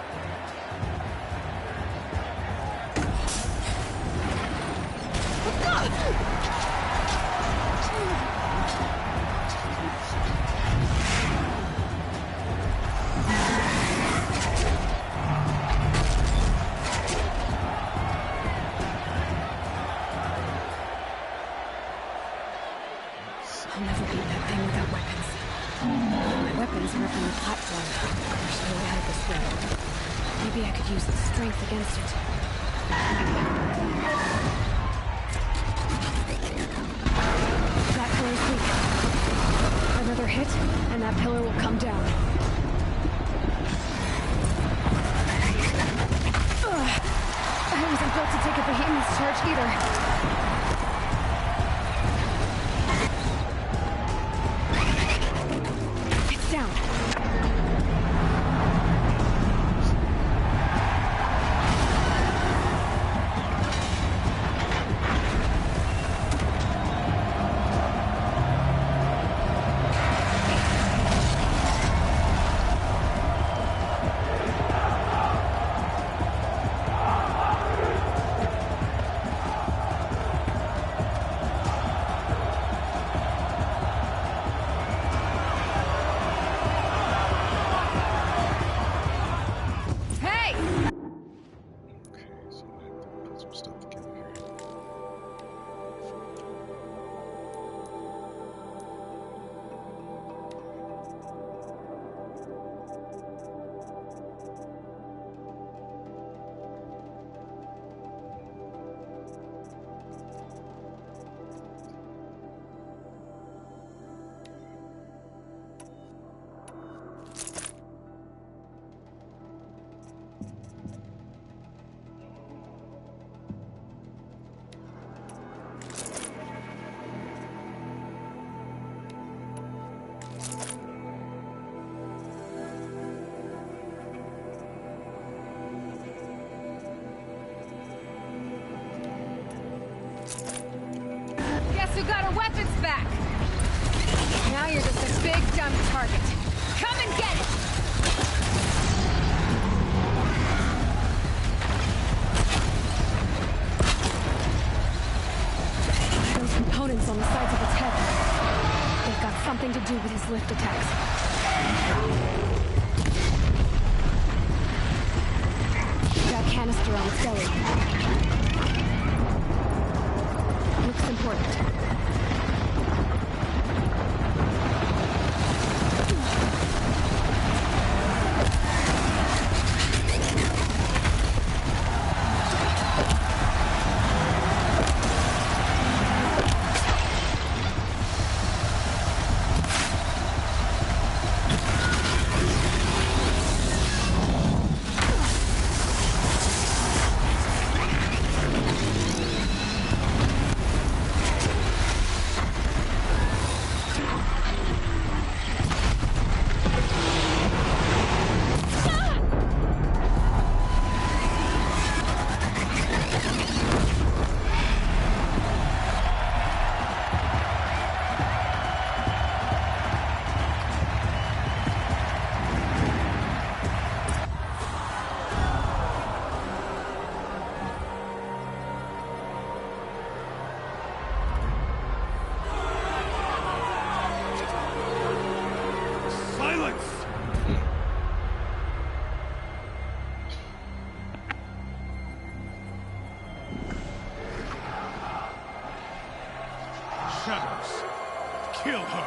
I'll never beat that thing without weapons. My weapons are up on the platform. There's no way out this thing. Maybe I could use the strength against it. That pillar's weak. Another hit, and that pillar will come down. Ugh. I wasn't built to take a behemoth's charge either. You got our weapons back! Now you're just a big, dumb target. Come and get it! Those components on the sides of its head. They've got something to do with his lift attacks. That canister on its belly. Looks important. Shadows, kill her!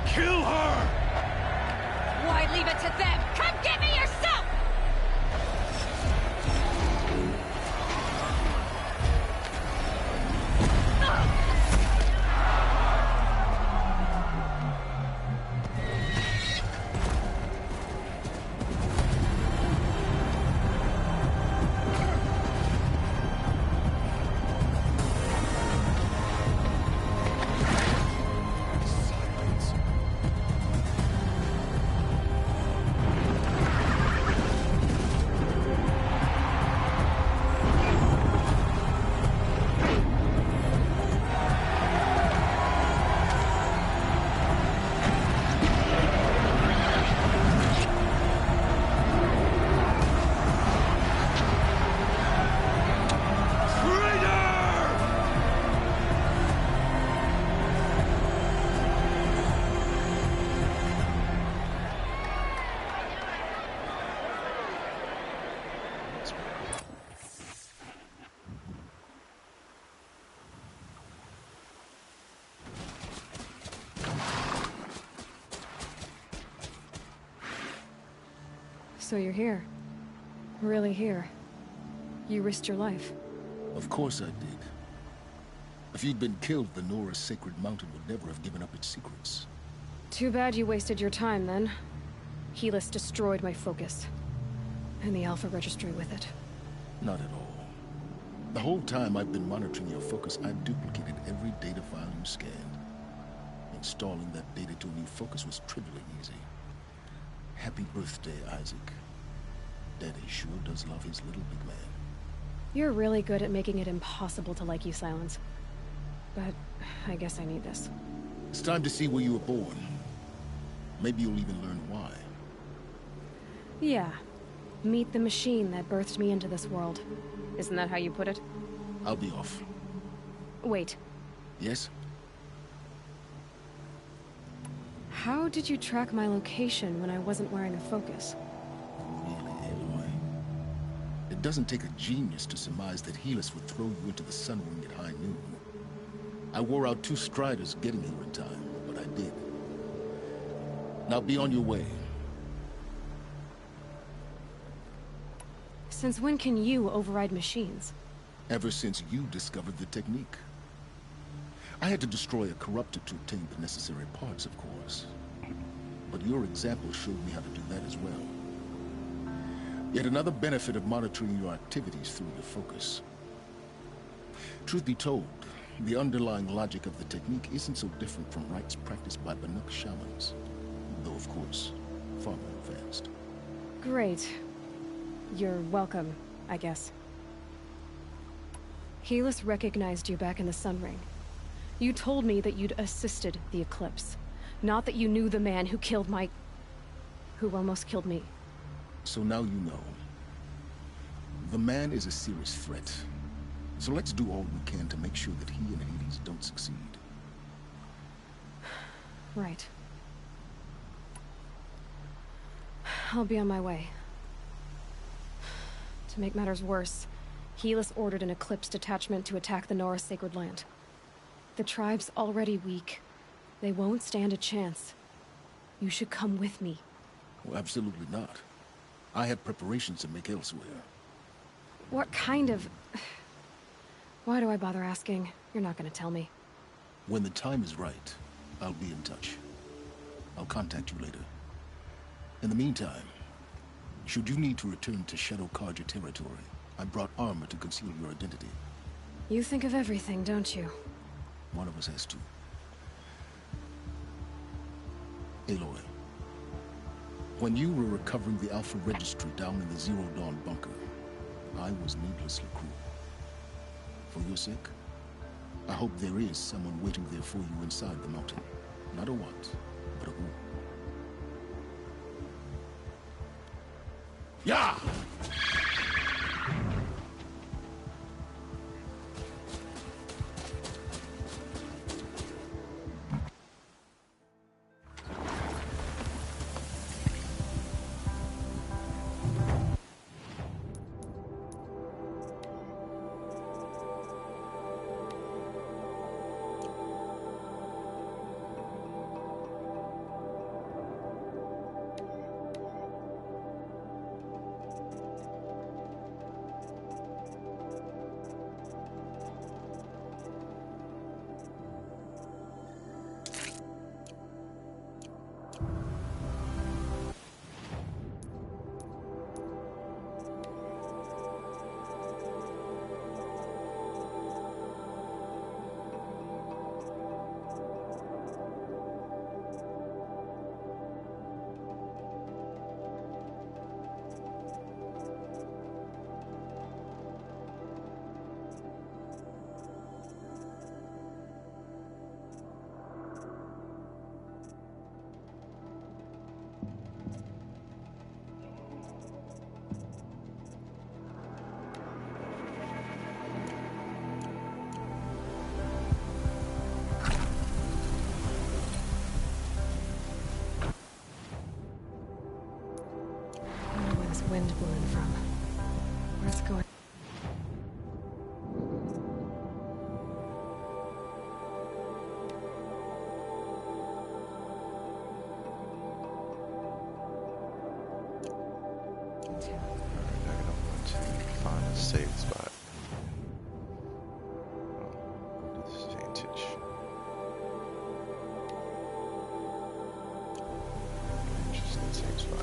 Kill her! Why leave it to them? Come get me yourself! So you're here. Really here. You risked your life. Of course I did. If you'd been killed, the Nora's Sacred Mountain would never have given up its secrets. Too bad you wasted your time, then. Helis destroyed my focus. And the Alpha Registry with it. Not at all. The whole time I've been monitoring your focus, I've duplicated every data file you scanned. Installing that data to a new focus was trivially easy. Happy birthday, Isaac. Daddy sure does love his little big man. You're really good at making it impossible to like you, Silence. But I guess I need this. It's time to see where you were born. Maybe you'll even learn why. Yeah. Meet the machine that birthed me into this world. Isn't that how you put it? I'll be off. Wait. Yes? How did you track my location when I wasn't wearing a focus? Really, Aloy? It doesn't take a genius to surmise that Helis would throw you into the Sun Ring at high noon. I wore out 2 Striders getting here in time, but I did. Now be on your way. Since when can you override machines? Ever since you discovered the technique. I had to destroy a corruptor to obtain the necessary parts, of course. But your example showed me how to do that as well. Yet another benefit of monitoring your activities through your focus. Truth be told, the underlying logic of the technique isn't so different from rites practiced by Banuk shamans. Though, of course, far more advanced. Great. You're welcome, I guess. Helis recognized you back in the Sun Ring. You told me that you'd assisted the Eclipse. Not that you knew the man who killed who almost killed me. So now you know. The man is a serious threat. So let's do all we can to make sure that he and Hades don't succeed. Right. I'll be on my way. To make matters worse, Helis ordered an Eclipse detachment to attack the Nora Sacred Land. The tribe's already weak. They won't stand a chance. You should come with me. Oh, absolutely not. I have preparations to make elsewhere. What kind of... Why do I bother asking? You're not gonna tell me. When the time is right, I'll be in touch. I'll contact you later. In the meantime, should you need to return to Shadow Carja territory, I brought armor to conceal your identity. You think of everything, don't you? One of us has to. Aloy, when you were recovering the Alpha Registry down in the Zero Dawn bunker, I was needlessly cruel. For your sake, I hope there is someone waiting there for you inside the mountain. Not a what, but a who. Yeah! Wind blowing from? Where's it going? Vantage. Interesting, same spot.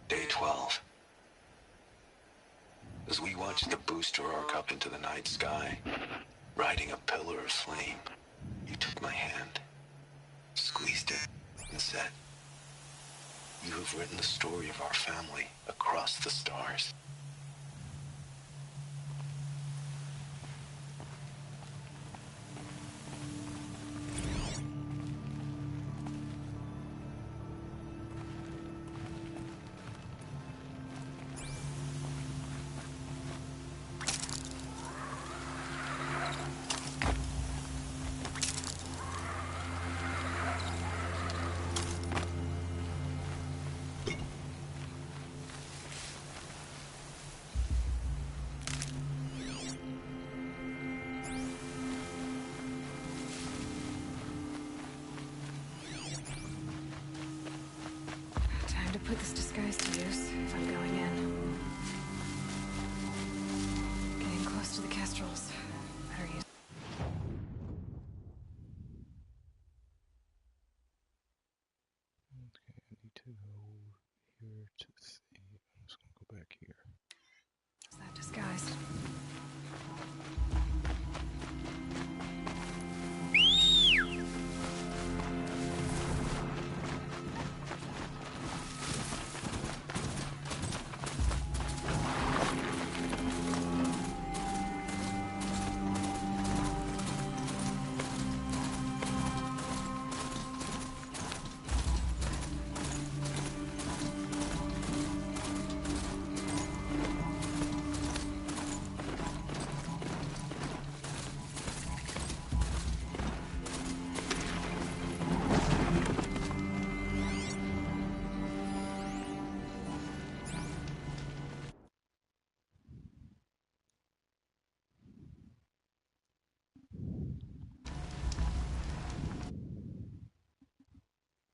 Day 12. As we watched the booster arc up into the night sky, riding a pillar of flame, you took my hand, squeezed it, and said, "You have written the story of our family across the stars."